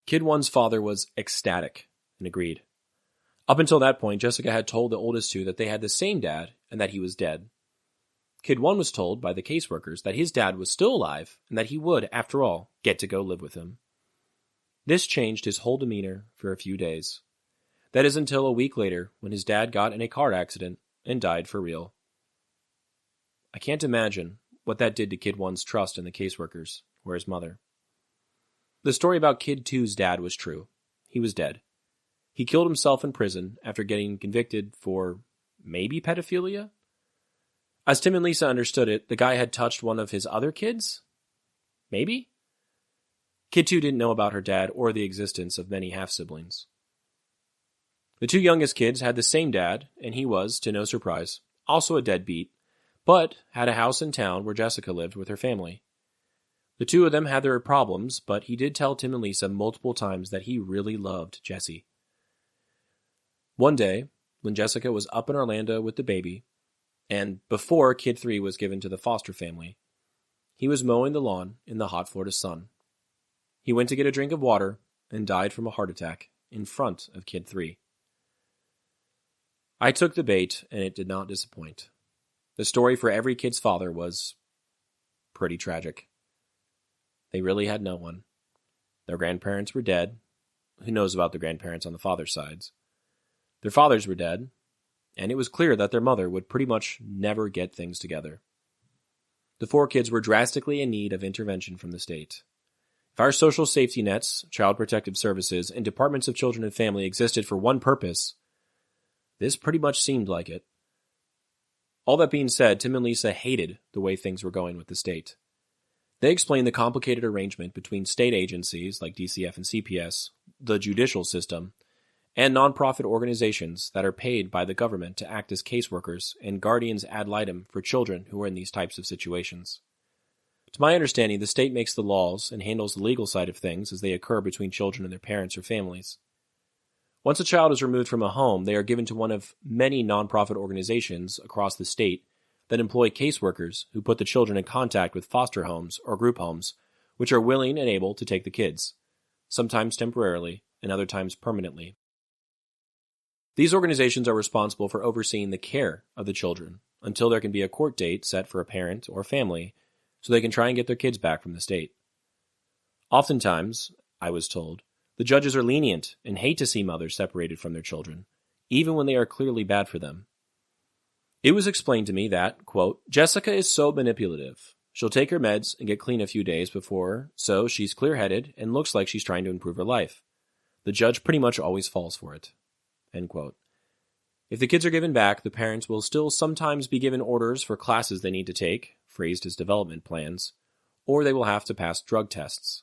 Kid 1's father was ecstatic and agreed. Up until that point, Jessica had told the oldest 2 that they had the same dad and that he was dead. Kid 1 was told by the caseworkers that his dad was still alive and that he would, after all, get to go live with him. This changed his whole demeanor for a few days. That is until a week later when his dad got in a car accident and died for real. I can't imagine what that did to Kid 1's trust in the caseworkers or his mother. The story about Kid 2's dad was true. He was dead. He killed himself in prison after getting convicted for maybe pedophilia? As Tim and Lisa understood it, the guy had touched one of his other kids? Maybe? Kid 2 didn't know about her dad or the existence of many half-siblings. The 2 youngest kids had the same dad, and he was, to no surprise, also a deadbeat, but had a house in town where Jessica lived with her family. The 2 of them had their problems, but he did tell Tim and Lisa multiple times that he really loved Jessie. One day, when Jessica was up in Orlando with the baby, and before Kid 3 was given to the foster family, he was mowing the lawn in the hot Florida sun. He went to get a drink of water and died from a heart attack in front of Kid 3. I took the bait, and it did not disappoint. The story for every kid's father was pretty tragic. They really had no one. Their grandparents were dead. Who knows about the grandparents on the father's sides? Their fathers were dead, and it was clear that their mother would pretty much never get things together. The 4 kids were drastically in need of intervention from the state. If our social safety nets, child protective services, and departments of children and family existed for one purpose, this pretty much seemed like it. All that being said, Tim and Lisa hated the way things were going with the state. They explained the complicated arrangement between state agencies like DCF and CPS, the judicial system, and nonprofit organizations that are paid by the government to act as caseworkers and guardians ad litem for children who are in these types of situations. To my understanding, the state makes the laws and handles the legal side of things as they occur between children and their parents or families. Once a child is removed from a home, they are given to one of many nonprofit organizations across the state that employ caseworkers who put the children in contact with foster homes or group homes, which are willing and able to take the kids, sometimes temporarily and other times permanently. These organizations are responsible for overseeing the care of the children until there can be a court date set for a parent or family so they can try and get their kids back from the state. Oftentimes, I was told, the judges are lenient and hate to see mothers separated from their children, even when they are clearly bad for them. It was explained to me that, quote, Jessica is so manipulative. She'll take her meds and get clean a few days before, so she's clear-headed and looks like she's trying to improve her life. The judge pretty much always falls for it. End quote. If the kids are given back, the parents will still sometimes be given orders for classes they need to take, phrased as development plans, or they will have to pass drug tests.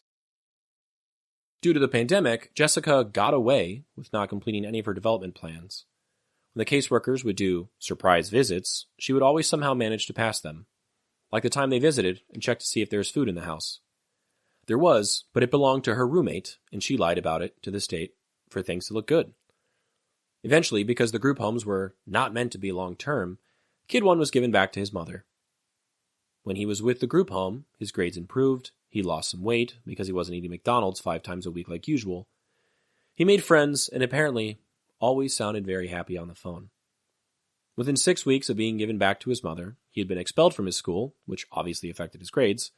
Due to the pandemic, Jessica got away with not completing any of her development plans. When the caseworkers would do surprise visits, she would always somehow manage to pass them, like the time they visited and checked to see if there was food in the house. There was, but it belonged to her roommate, and she lied about it to the state for things to look good. Eventually, because the group homes were not meant to be long-term, Kid 1 was given back to his mother. When he was with the group home, his grades improved, he lost some weight because he wasn't eating McDonald's 5 times a week like usual. He made friends and apparently always sounded very happy on the phone. Within 6 weeks of being given back to his mother, he had been expelled from his school, which obviously affected his grades,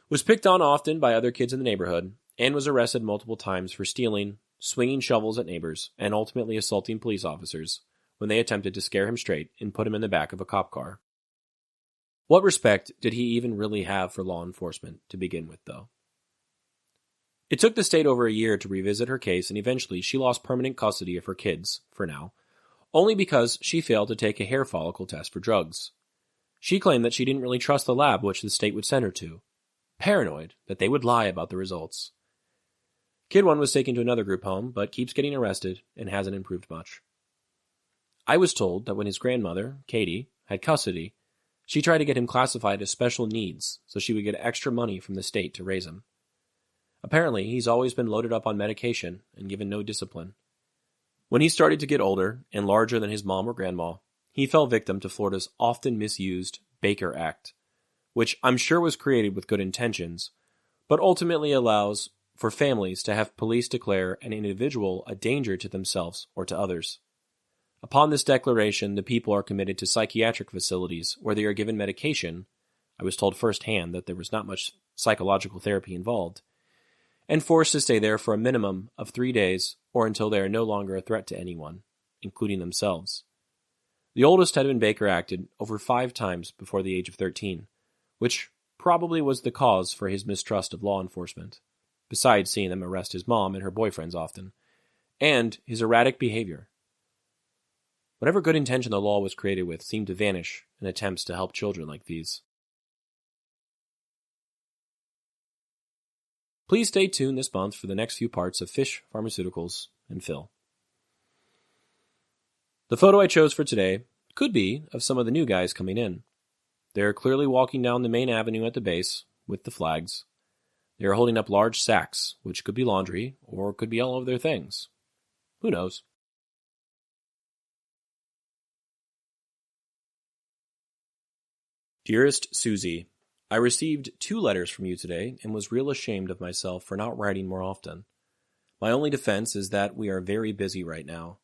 was picked on often by other kids in the neighborhood, and was arrested multiple times for stealing, swinging shovels at neighbors, and ultimately assaulting police officers when they attempted to scare him straight and put him in the back of a cop car. What respect did he even really have for law enforcement to begin with, though? It took the state over a year to revisit her case, and eventually she lost permanent custody of her kids, for now, only because she failed to take a hair follicle test for drugs. She claimed that she didn't really trust the lab which the state would send her to, paranoid that they would lie about the results. Kid 1 was taken to another group home, but keeps getting arrested and hasn't improved much. I was told that when his grandmother, Katie, had custody, she tried to get him classified as special needs so she would get extra money from the state to raise him. Apparently, he's always been loaded up on medication and given no discipline. When he started to get older and larger than his mom or grandma, he fell victim to Florida's often misused Baker Act, which I'm sure was created with good intentions, but ultimately allows for families to have police declare an individual a danger to themselves or to others. Upon this declaration, the people are committed to psychiatric facilities where they are given medication. I was told firsthand that there was not much psychological therapy involved, and forced to stay there for a minimum of 3 days or until they are no longer a threat to anyone, including themselves. The oldest had been Baker acted over 5 times before the age of 13, which probably was the cause for his mistrust of law enforcement, besides seeing them arrest his mom and her boyfriends often, and his erratic behavior. Whatever good intention the law was created with seemed to vanish in attempts to help children like these. Please stay tuned this month for the next few parts of Fish, Pharmaceuticals, and Phil. The photo I chose for today could be of some of the new guys coming in. They are clearly walking down the main avenue at the base with the flags. They are holding up large sacks, which could be laundry or could be all of their things. Who knows? Dearest Suzie, I received 2 letters from you today and was real ashamed of myself for not writing more often. My only defense is that we are very busy right now.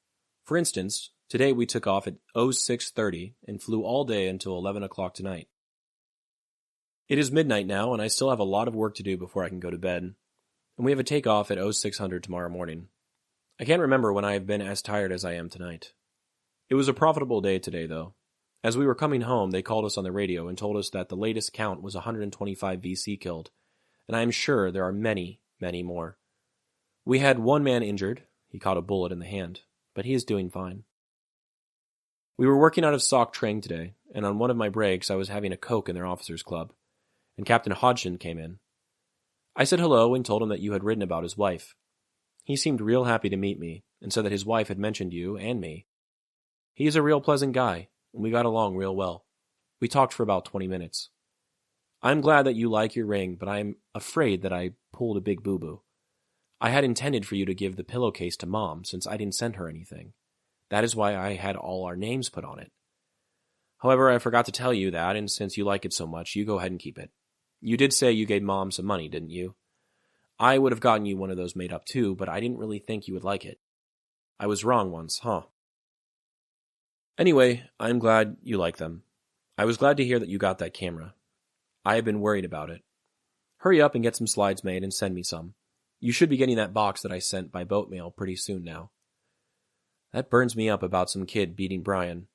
For instance, today we took off at 06:30 and flew all day until 11 o'clock tonight. It is midnight now and I still have a lot of work to do before I can go to bed, and we have a takeoff at 0600 tomorrow morning. I can't remember when I have been as tired as I am tonight. It was a profitable day today, though. As we were coming home, they called us on the radio and told us that the latest count was 125 VC killed, and I am sure there are many, many more. We had one man injured. He caught a bullet in the hand, but he is doing fine. We were working out of Sock Trang today, and on one of my breaks I was having a Coke in their officers' club, and Captain Hodgson came in. I said hello and told him that you had written about his wife. He seemed real happy to meet me, and said that his wife had mentioned you and me. He is a real pleasant guy, and we got along real well. We talked for about 20 minutes. I'm glad that you like your ring, but I'm afraid that I pulled a big boo-boo. I had intended for you to give the pillowcase to Mom, since I didn't send her anything. That is why I had all our names put on it. However, I forgot to tell you that, and since you like it so much, you go ahead and keep it. You did say you gave Mom some money, didn't you? I would have gotten you one of those made up too, but I didn't really think you would like it. I was wrong once, huh? Anyway, I'm glad you like them. I was glad to hear that you got that camera. I have been worried about it. Hurry up and get some slides made and send me some. You should be getting that box that I sent by boat mail pretty soon now. That burns me up about some kid beating Brian.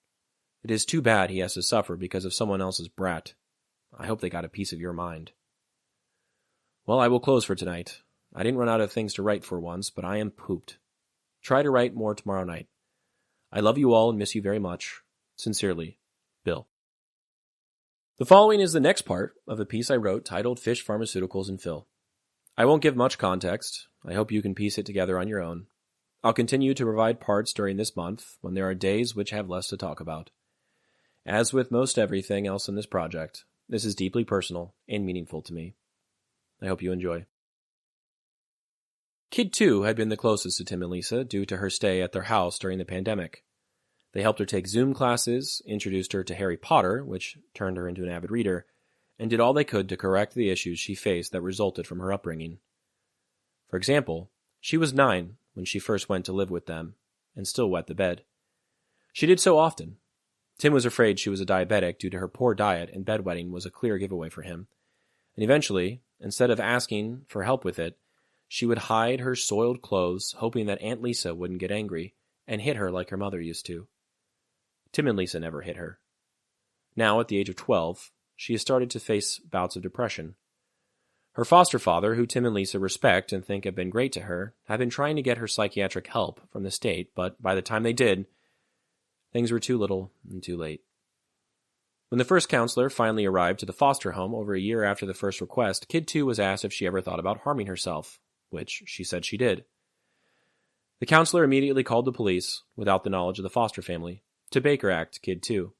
It is too bad he has to suffer because of someone else's brat. I hope they got a piece of your mind. Well, I will close for tonight. I didn't run out of things to write for once, but I am pooped. Try to write more tomorrow night. I love you all and miss you very much. Sincerely, Bill. The following is the next part of a piece I wrote titled Fish, Pharmaceuticals, and Phil. I won't give much context. I hope you can piece it together on your own. I'll continue to provide parts during this month when there are days which have less to talk about. As with most everything else in this project, this is deeply personal and meaningful to me. I hope you enjoy. Kid 2 had been the closest to Tim and Lisa due to her stay at their house during the pandemic. They helped her take Zoom classes, introduced her to Harry Potter, which turned her into an avid reader, and did all they could to correct the issues she faced that resulted from her upbringing. For example, she was 9 when she first went to live with them, and still wet the bed. She did so often. Tim was afraid she was a diabetic due to her poor diet, and bedwetting was a clear giveaway for him. And eventually, instead of asking for help with it, she would hide her soiled clothes, hoping that Aunt Lisa wouldn't get angry, and hit her like her mother used to. Tim and Lisa never hit her. Now, at the age of 12, she has started to face bouts of depression. Her foster father, who Tim and Lisa respect and think have been great to her, have been trying to get her psychiatric help from the state, but by the time they did, things were too little and too late. When the first counselor finally arrived to the foster home over a year after the first request, Kid 2 was asked if she ever thought about harming herself, which she said she did. The counselor immediately called the police, without the knowledge of the foster family, to Baker Act Kid 2.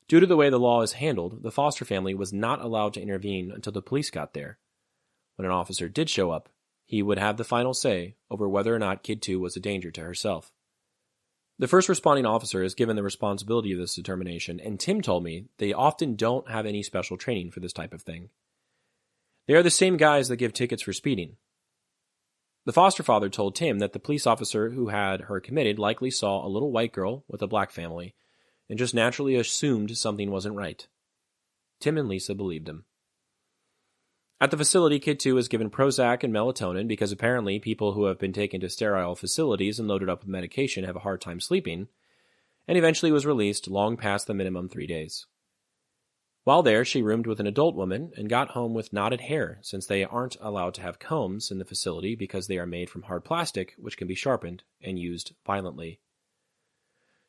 Due to the way the law is handled, the foster family was not allowed to intervene until the police got there. When an officer did show up, he would have the final say over whether or not Kid 2 was a danger to herself. The first responding officer is given the responsibility of this determination, and Tim told me they often don't have any special training for this type of thing. They are the same guys that give tickets for speeding. The foster father told Tim that the police officer who had her committed likely saw a little white girl with a black family and just naturally assumed something wasn't right. Tim and Lisa believed him. At the facility, Kid 2 is given Prozac and melatonin because apparently people who have been taken to sterile facilities and loaded up with medication have a hard time sleeping, and eventually was released long past the minimum 3 days. While there, she roomed with an adult woman and got home with knotted hair, since they aren't allowed to have combs in the facility because they are made from hard plastic, which can be sharpened and used violently.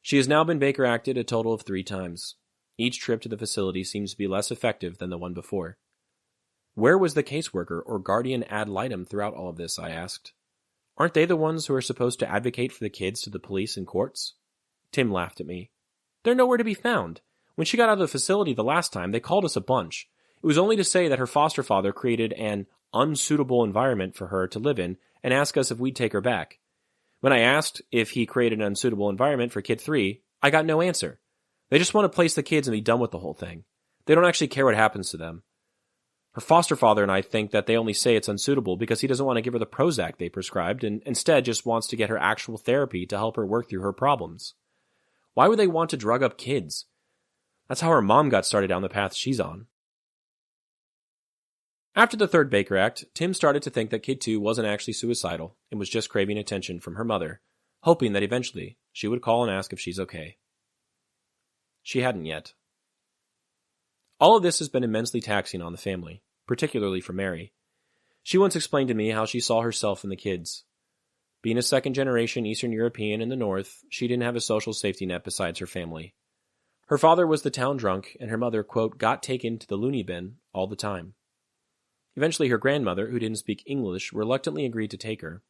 She has now been Baker Acted a total of 3 times. Each trip to the facility seems to be less effective than the one before. Where was the caseworker or guardian ad litem throughout all of this, I asked. Aren't they the ones who are supposed to advocate for the kids to the police and courts? Tim laughed at me. They're nowhere to be found. When she got out of the facility the last time, they called us a bunch. It was only to say that her foster father created an unsuitable environment for her to live in and ask us if we'd take her back. When I asked if he created an unsuitable environment for Kid 3, I got no answer. They just want to place the kids and be done with the whole thing. They don't actually care what happens to them. Her foster father and I think that they only say it's unsuitable because he doesn't want to give her the Prozac they prescribed and instead just wants to get her actual therapy to help her work through her problems. Why would they want to drug up kids? That's how her mom got started down the path she's on. After the third Baker Act, Tim started to think that Kid 2 wasn't actually suicidal and was just craving attention from her mother, hoping that eventually she would call and ask if she's okay. She hadn't yet. All of this has been immensely taxing on the family, particularly for Mary. She once explained to me how she saw herself in the kids. Being a second-generation Eastern European in the North, she didn't have a social safety net besides her family. Her father was the town drunk, and her mother, quote, got taken to the loony bin all the time. Eventually her grandmother, who didn't speak English, reluctantly agreed to take her.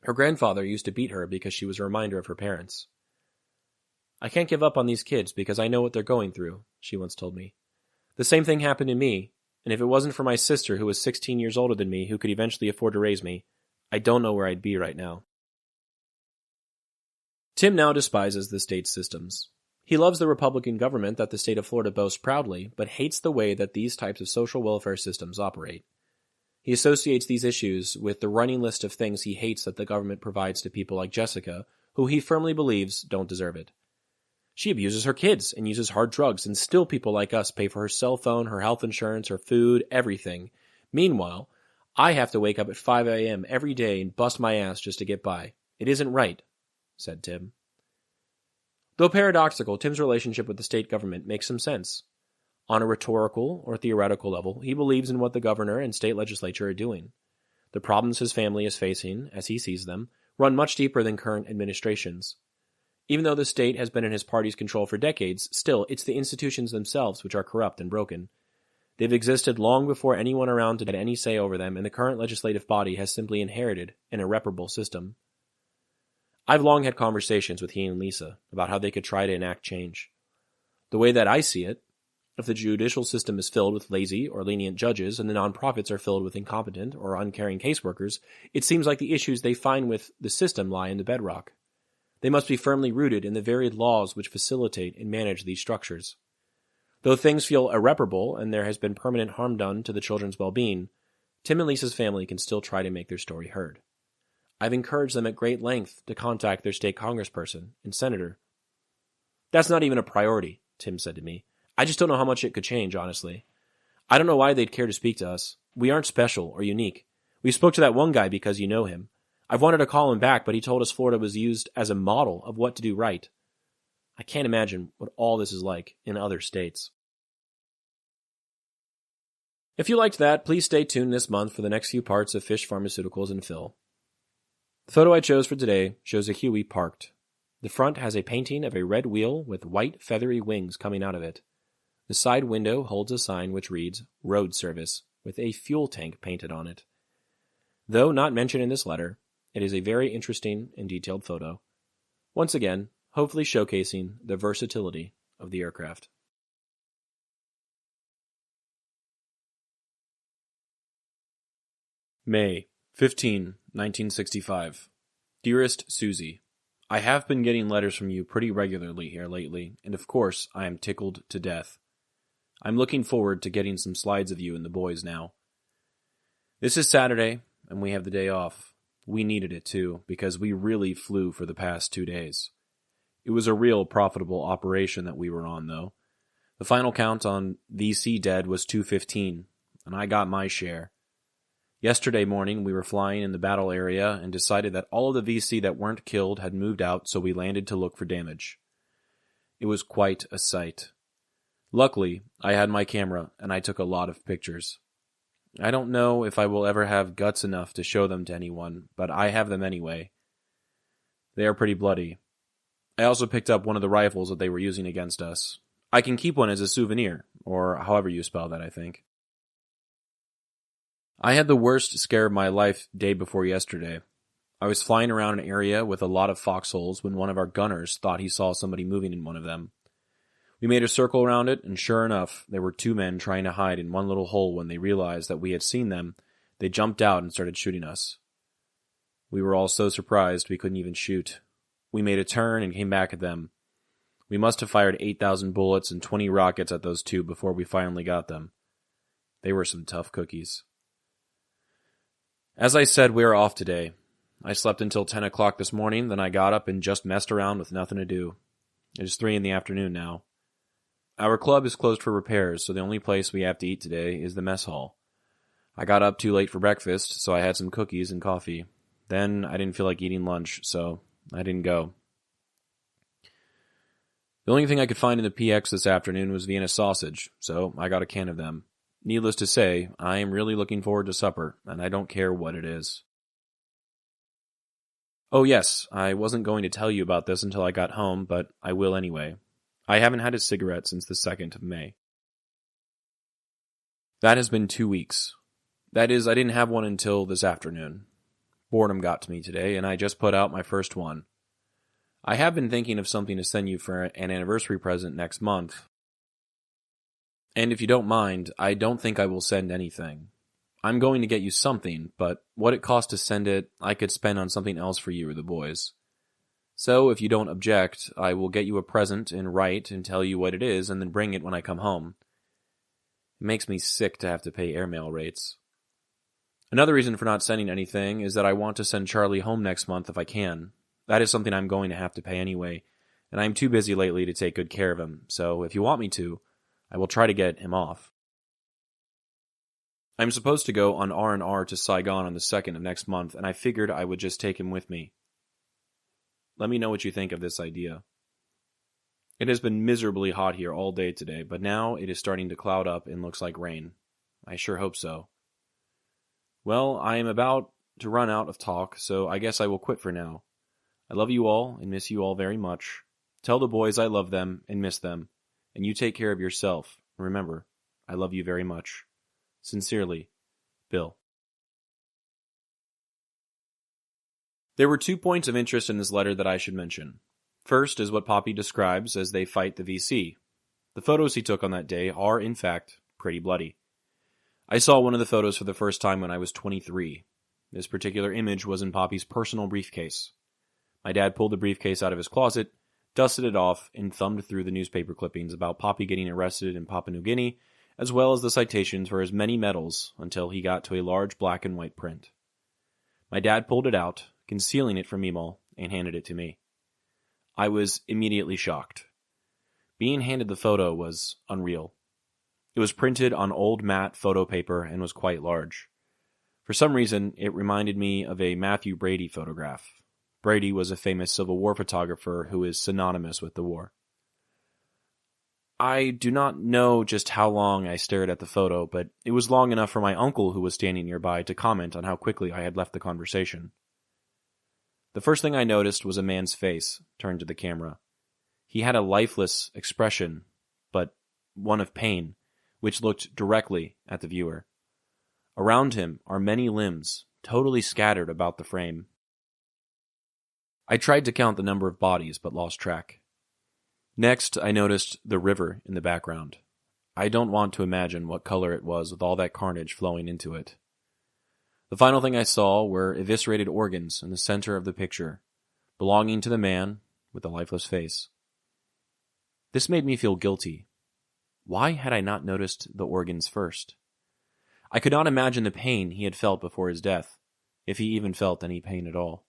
Her grandfather used to beat her because she was a reminder of her parents. I can't give up on these kids because I know what they're going through, she once told me. The same thing happened to me, and if it wasn't for my sister, who was 16 years older than me, who could eventually afford to raise me, I don't know where I'd be right now. Tim now despises the state's systems. He loves the Republican government that the state of Florida boasts proudly, but hates the way that these types of social welfare systems operate. He associates these issues with the running list of things he hates that the government provides to people like Jessica, who he firmly believes don't deserve it. She abuses her kids and uses hard drugs, and still people like us pay for her cell phone, her health insurance, her food, everything. Meanwhile, I have to wake up at 5 a.m. every day and bust my ass just to get by. It isn't right, said Tim. Though paradoxical, Tim's relationship with the state government makes some sense. On a rhetorical or theoretical level, he believes in what the governor and state legislature are doing. The problems his family is facing, as he sees them, run much deeper than current administrations. Even though the state has been in his party's control for decades, still, it's the institutions themselves which are corrupt and broken. They've existed long before anyone around had any say over them, and the current legislative body has simply inherited an irreparable system. I've long had conversations with he and Lisa about how they could try to enact change. The way that I see it, if the judicial system is filled with lazy or lenient judges and the nonprofits are filled with incompetent or uncaring caseworkers, it seems like the issues they find with the system lie in the bedrock. They must be firmly rooted in the varied laws which facilitate and manage these structures. Though things feel irreparable and there has been permanent harm done to the children's well-being, Tim and Lisa's family can still try to make their story heard. I've encouraged them at great length to contact their state congressperson and senator. That's not even a priority, Tim said to me. I just don't know how much it could change, honestly. I don't know why they'd care to speak to us. We aren't special or unique. We spoke to that one guy because you know him. I've wanted to call him back, but he told us Florida was used as a model of what to do right. I can't imagine what all this is like in other states. If you liked that, please stay tuned this month for the next few parts of Fish, Pharmaceuticals, and Phil. The photo I chose for today shows a Huey parked. The front has a painting of a red wheel with white feathery wings coming out of it. The side window holds a sign which reads, Road Service, with a fuel tank painted on it. Though not mentioned in this letter, it is a very interesting and detailed photo. Once again, hopefully showcasing the versatility of the aircraft. May 15, 1965. Dearest Suzie, I have been getting letters from you pretty regularly here lately, and of course I am tickled to death. I'm looking forward to getting some slides of you and the boys now. This is Saturday, and we have the day off. We needed it too, because we really flew for the past 2 days. It was a real profitable operation that we were on, though. The final count on VC dead was 215, and I got my share. Yesterday morning, we were flying in the battle area and decided that all of the VC that weren't killed had moved out, so we landed to look for damage. It was quite a sight. Luckily, I had my camera, and I took a lot of pictures. I don't know if I will ever have guts enough to show them to anyone, but I have them anyway. They are pretty bloody. I also picked up one of the rifles that they were using against us. I can keep one as a souvenir, or however you spell that, I think. I had the worst scare of my life day before yesterday. I was flying around an area with a lot of foxholes when one of our gunners thought he saw somebody moving in one of them. We made a circle around it, and sure enough, there were 2 men trying to hide in one little hole. When they realized that we had seen them, they jumped out and started shooting us. We were all so surprised we couldn't even shoot. We made a turn and came back at them. We must have fired 8,000 bullets and 20 rockets at those 2 before we finally got them. They were some tough cookies. As I said, we are off today. I slept until 10 o'clock this morning, then I got up and just messed around with nothing to do. It is 3 in the afternoon now. Our club is closed for repairs, so the only place we have to eat today is the mess hall. I got up too late for breakfast, so I had some cookies and coffee. Then I didn't feel like eating lunch, so I didn't go. The only thing I could find in the PX this afternoon was Vienna sausage, so I got a can of them. Needless to say, I am really looking forward to supper, and I don't care what it is. Oh yes, I wasn't going to tell you about this until I got home, but I will anyway. I haven't had a cigarette since the 2nd of May. That has been 2 weeks. That is, I didn't have one until this afternoon. Boredom got to me today, and I just put out my first one. I have been thinking of something to send you for an anniversary present next month. And if you don't mind, I don't think I will send anything. I'm going to get you something, but what it costs to send it, I could spend on something else for you or the boys. So, if you don't object, I will get you a present and write and tell you what it is and then bring it when I come home. It makes me sick to have to pay airmail rates. Another reason for not sending anything is that I want to send Charlie home next month if I can. That is something I'm going to have to pay anyway, and I'm too busy lately to take good care of him, so if you want me to, I will try to get him off. I'm supposed to go on R&R to Saigon on the 2nd of next month, and I figured I would just take him with me. Let me know what you think of this idea. It has been miserably hot here all day today, but now it is starting to cloud up and looks like rain. I sure hope so. Well, I am about to run out of talk, so I guess I will quit for now. I love you all and miss you all very much. Tell the boys I love them and miss them, and you take care of yourself. Remember, I love you very much. Sincerely, Bill. There were 2 points of interest in this letter that I should mention. First is what Popi describes as they fight the VC. The photos he took on that day are, in fact, pretty bloody. I saw one of the photos for the first time when I was 23. This particular image was in Popi's personal briefcase. My dad pulled the briefcase out of his closet, dusted it off, and thumbed through the newspaper clippings about Popi getting arrested in Papua New Guinea, as well as the citations for his many medals until he got to a large black and white print. My dad pulled it out, concealing it from Meemaw, and handed it to me. I was immediately shocked. Being handed the photo was unreal. It was printed on old matte photo paper and was quite large. For some reason, it reminded me of a Matthew Brady photograph. Brady was a famous Civil War photographer who is synonymous with the war. I do not know just how long I stared at the photo, but it was long enough for my uncle who was standing nearby to comment on how quickly I had left the conversation. The first thing I noticed was a man's face turned to the camera. He had a lifeless expression, but one of pain, which looked directly at the viewer. Around him are many limbs, totally scattered about the frame. I tried to count the number of bodies, but lost track. Next, I noticed the river in the background. I don't want to imagine what color it was with all that carnage flowing into it. The final thing I saw were eviscerated organs in the center of the picture, belonging to the man with the lifeless face. This made me feel guilty. Why had I not noticed the organs first? I could not imagine the pain he had felt before his death, if he even felt any pain at all.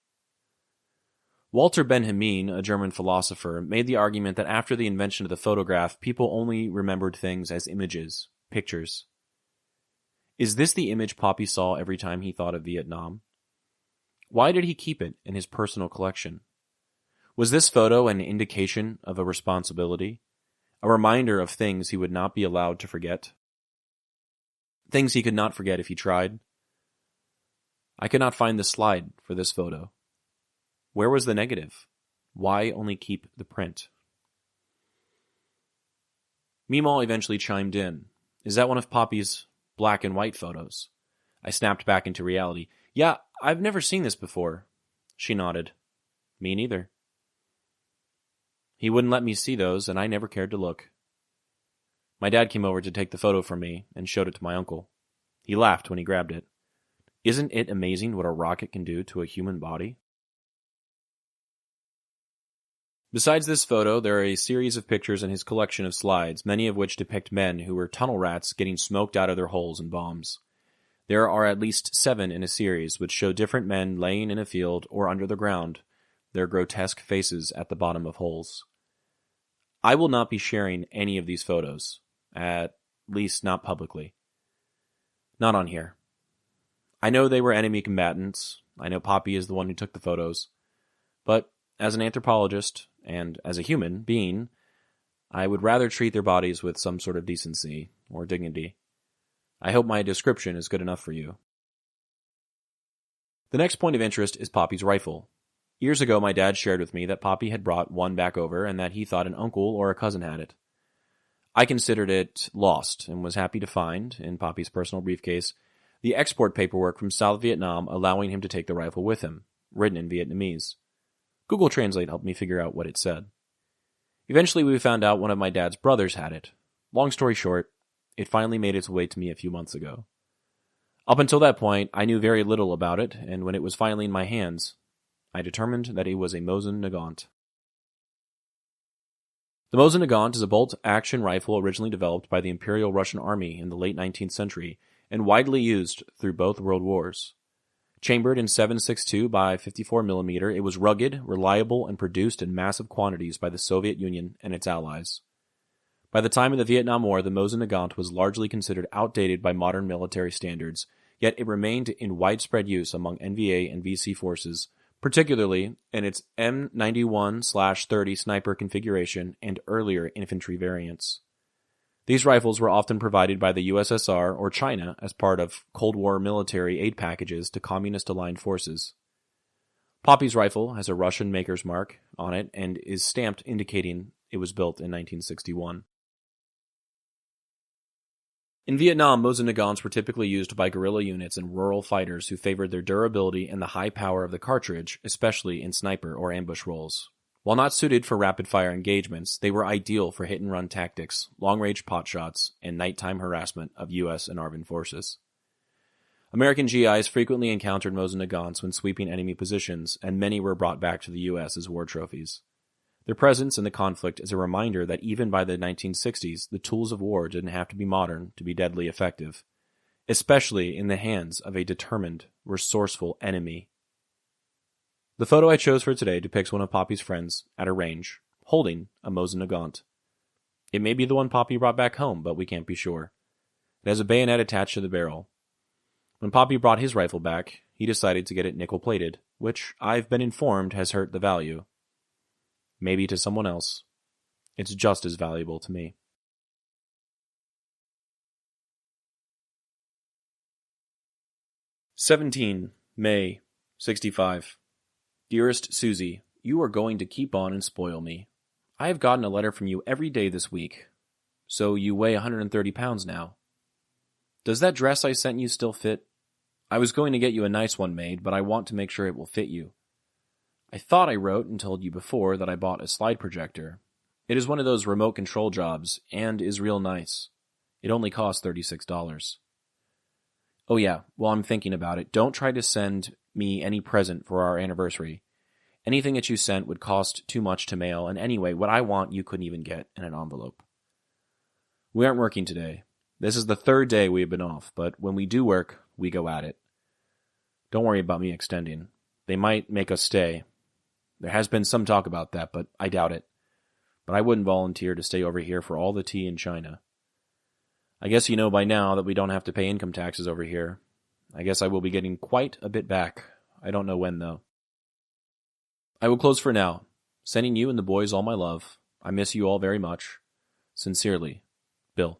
Walter Benjamin, a German philosopher, made the argument that after the invention of the photograph, people only remembered things as images, pictures. Is this the image Popi saw every time he thought of Vietnam? Why did he keep it in his personal collection? Was this photo an indication of a responsibility? A reminder of things he would not be allowed to forget? Things he could not forget if he tried? I could not find the slide for this photo. Where was the negative? Why only keep the print? Meemaw eventually chimed in. Is that one of Popi's black and white photos? I snapped back into reality. Yeah, I've never seen this before. She nodded. Me neither. He wouldn't let me see those, and I never cared to look. My dad came over to take the photo from me and showed it to my uncle. He laughed when he grabbed it. Isn't it amazing what a rocket can do to a human body? Besides this photo, there are a series of pictures in his collection of slides, many of which depict men who were tunnel rats getting smoked out of their holes in bombs. There are at least 7 in a series, which show different men laying in a field or under the ground, their grotesque faces at the bottom of holes. I will not be sharing any of these photos, at least not publicly. Not on here. I know they were enemy combatants. I know Popi is the one who took the photos. But as an anthropologist, and as a human being, I would rather treat their bodies with some sort of decency or dignity. I hope my description is good enough for you. The next point of interest is Poppy's rifle. Years ago, my dad shared with me that Poppy had brought one back over and that he thought an uncle or a cousin had it. I considered it lost and was happy to find, in Poppy's personal briefcase, the export paperwork from South Vietnam allowing him to take the rifle with him, written in Vietnamese. Google Translate helped me figure out what it said. Eventually, we found out one of my dad's brothers had it. Long story short, it finally made its way to me a few months ago. Up until that point, I knew very little about it, and when it was finally in my hands, I determined that it was a Mosin Nagant. The Mosin Nagant is a bolt-action rifle originally developed by the Imperial Russian Army in the late 19th century and widely used through both world wars. Chambered in 7.62 by 54 mm, it was rugged, reliable, and produced in massive quantities by the Soviet Union and its allies. By the time of the Vietnam War, the Mosin Nagant was largely considered outdated by modern military standards, yet it remained in widespread use among NVA and VC forces, particularly in its M91/30 sniper configuration and earlier infantry variants. These rifles were often provided by the USSR or China as part of Cold War military aid packages to communist-aligned forces. Poppy's rifle has a Russian maker's mark on it and is stamped indicating it was built in 1961. In Vietnam, Mosin Nagants were typically used by guerrilla units and rural fighters who favored their durability and the high power of the cartridge, especially in sniper or ambush roles. While not suited for rapid-fire engagements, they were ideal for hit-and-run tactics, long-range potshots, and nighttime harassment of U.S. and ARVN forces. American GIs frequently encountered Mosin Nagants when sweeping enemy positions, and many were brought back to the U.S. as war trophies. Their presence in the conflict is a reminder that even by the 1960s, the tools of war didn't have to be modern to be deadly effective, especially in the hands of a determined, resourceful enemy. The photo I chose for today depicts one of Poppy's friends at a range, holding a Mosin Nagant. It may be the one Poppy brought back home, but we can't be sure. It has a bayonet attached to the barrel. When Poppy brought his rifle back, he decided to get it nickel-plated, which I've been informed has hurt the value. Maybe to someone else, it's just as valuable to me. May 65. Dearest Suzie, you are going to keep on and spoil me. I have gotten a letter from you every day this week. So you weigh 130 pounds now. Does that dress I sent you still fit? I was going to get you a nice one made, but I want to make sure it will fit you. I thought I wrote and told you before that I bought a slide projector. It is one of those remote control jobs, and is real nice. It only costs $36. Oh yeah, while I'm thinking about it, don't try to send me any present for our anniversary. Anything that you sent would cost too much to mail, and anyway, what I want you couldn't even get in an envelope. We aren't working today. This is the third day we have been off, but when we do work, we go at it. Don't worry about me extending. They might make us stay. There has been some talk about that, but I doubt it. But I wouldn't volunteer to stay over here for all the tea in China. I guess you know by now that we don't have to pay income taxes over here. I guess I will be getting quite a bit back. I don't know when, though. I will close for now, sending you and the boys all my love. I miss you all very much. Sincerely, Bill.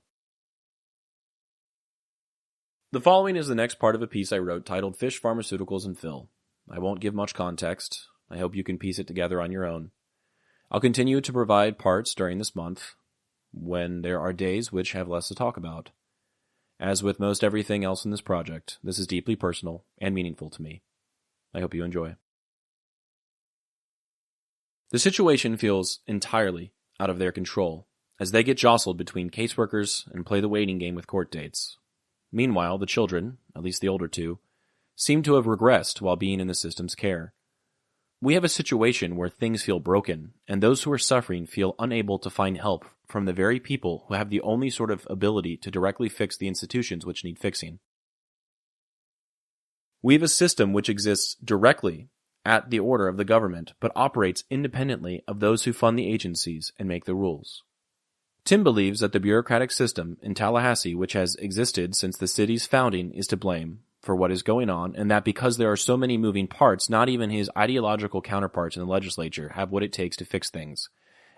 The following is the next part of a piece I wrote titled Fish, Pharmaceuticals, and Phil. I won't give much context. I hope you can piece it together on your own. I'll continue to provide parts during this month, when there are days which have less to talk about. As with most everything else in this project, this is deeply personal and meaningful to me. I hope you enjoy. The situation feels entirely out of their control, as they get jostled between caseworkers and play the waiting game with court dates. Meanwhile, the children, at least the older two, seem to have regressed while being in the system's care. We have a situation where things feel broken, and those who are suffering feel unable to find help from the very people who have the only sort of ability to directly fix the institutions which need fixing. We have a system which exists directly at the order of the government, but operates independently of those who fund the agencies and make the rules. Tim believes that the bureaucratic system in Tallahassee, which has existed since the city's founding, is to blame for what is going on, and that because there are so many moving parts, not even his ideological counterparts in the legislature have what it takes to fix things,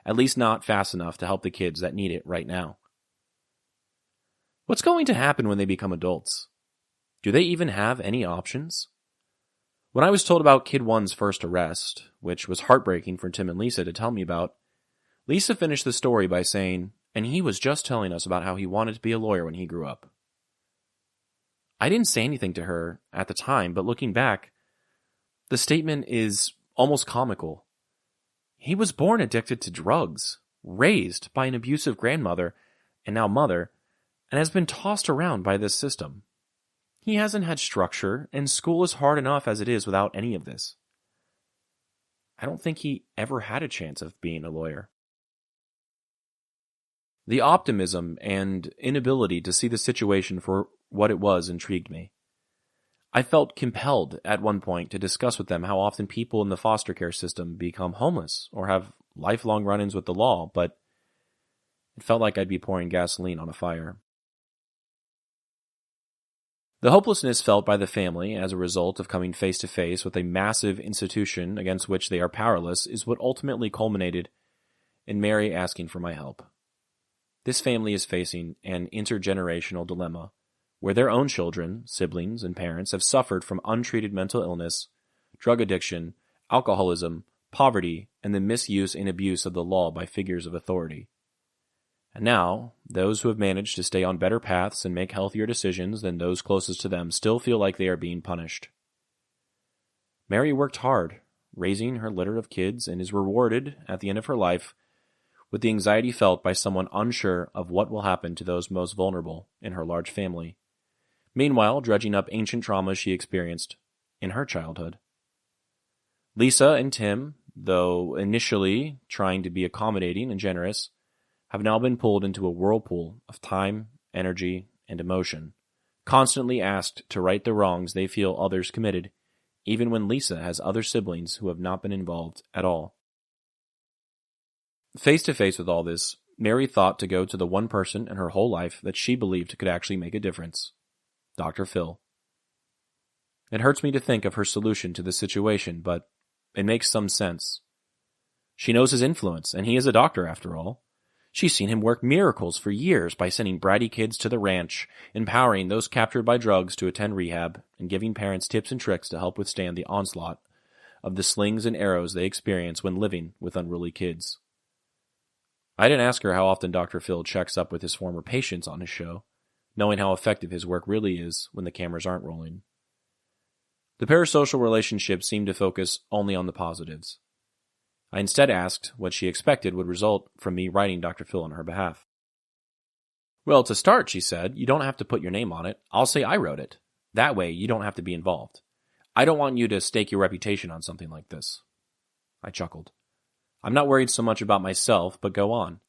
at least not fast enough to help the kids that need it right now. What's going to happen when they become adults? Do they even have any options? When I was told about Kid 1's first arrest, which was heartbreaking for Tim and Lisa to tell me about, Lisa finished the story by saying, "And he was just telling us about how he wanted to be a lawyer when he grew up." I didn't say anything to her at the time, but looking back, the statement is almost comical. He was born addicted to drugs, raised by an abusive grandmother, and now mother, and has been tossed around by this system. He hasn't had structure, and school is hard enough as it is without any of this. I don't think he ever had a chance of being a lawyer. The optimism and inability to see the situation for what it was intrigued me. I felt compelled at one point to discuss with them how often people in the foster care system become homeless or have lifelong run-ins with the law, but it felt like I'd be pouring gasoline on a fire. The hopelessness felt by the family as a result of coming face to face with a massive institution against which they are powerless is what ultimately culminated in Mary asking for my help. This family is facing an intergenerational dilemma where their own children, siblings, and parents have suffered from untreated mental illness, drug addiction, alcoholism, poverty, and the misuse and abuse of the law by figures of authority. And now, those who have managed to stay on better paths and make healthier decisions than those closest to them still feel like they are being punished. Mary worked hard, raising her litter of kids, and is rewarded at the end of her life with the anxiety felt by someone unsure of what will happen to those most vulnerable in her large family, meanwhile dredging up ancient traumas she experienced in her childhood. Lisa and Tim, though initially trying to be accommodating and generous, have now been pulled into a whirlpool of time, energy, and emotion, constantly asked to right the wrongs they feel others committed, even when Lisa has other siblings who have not been involved at all. Face to face with all this, Mary thought to go to the one person in her whole life that she believed could actually make a difference, Dr. Phil. It hurts me to think of her solution to this situation, but it makes some sense. She knows his influence, and he is a doctor after all. She's seen him work miracles for years by sending bratty kids to the ranch, empowering those captured by drugs to attend rehab, and giving parents tips and tricks to help withstand the onslaught of the slings and arrows they experience when living with unruly kids. I didn't ask her how often Dr. Phil checks up with his former patients on his show, knowing how effective his work really is when the cameras aren't rolling. The parasocial relationship seemed to focus only on the positives. I instead asked what she expected would result from me writing Dr. Phil on her behalf. "Well, to start," she said, "you don't have to put your name on it. I'll say I wrote it. That way, you don't have to be involved. I don't want you to stake your reputation on something like this." I chuckled. "I'm not worried so much about myself, but go on."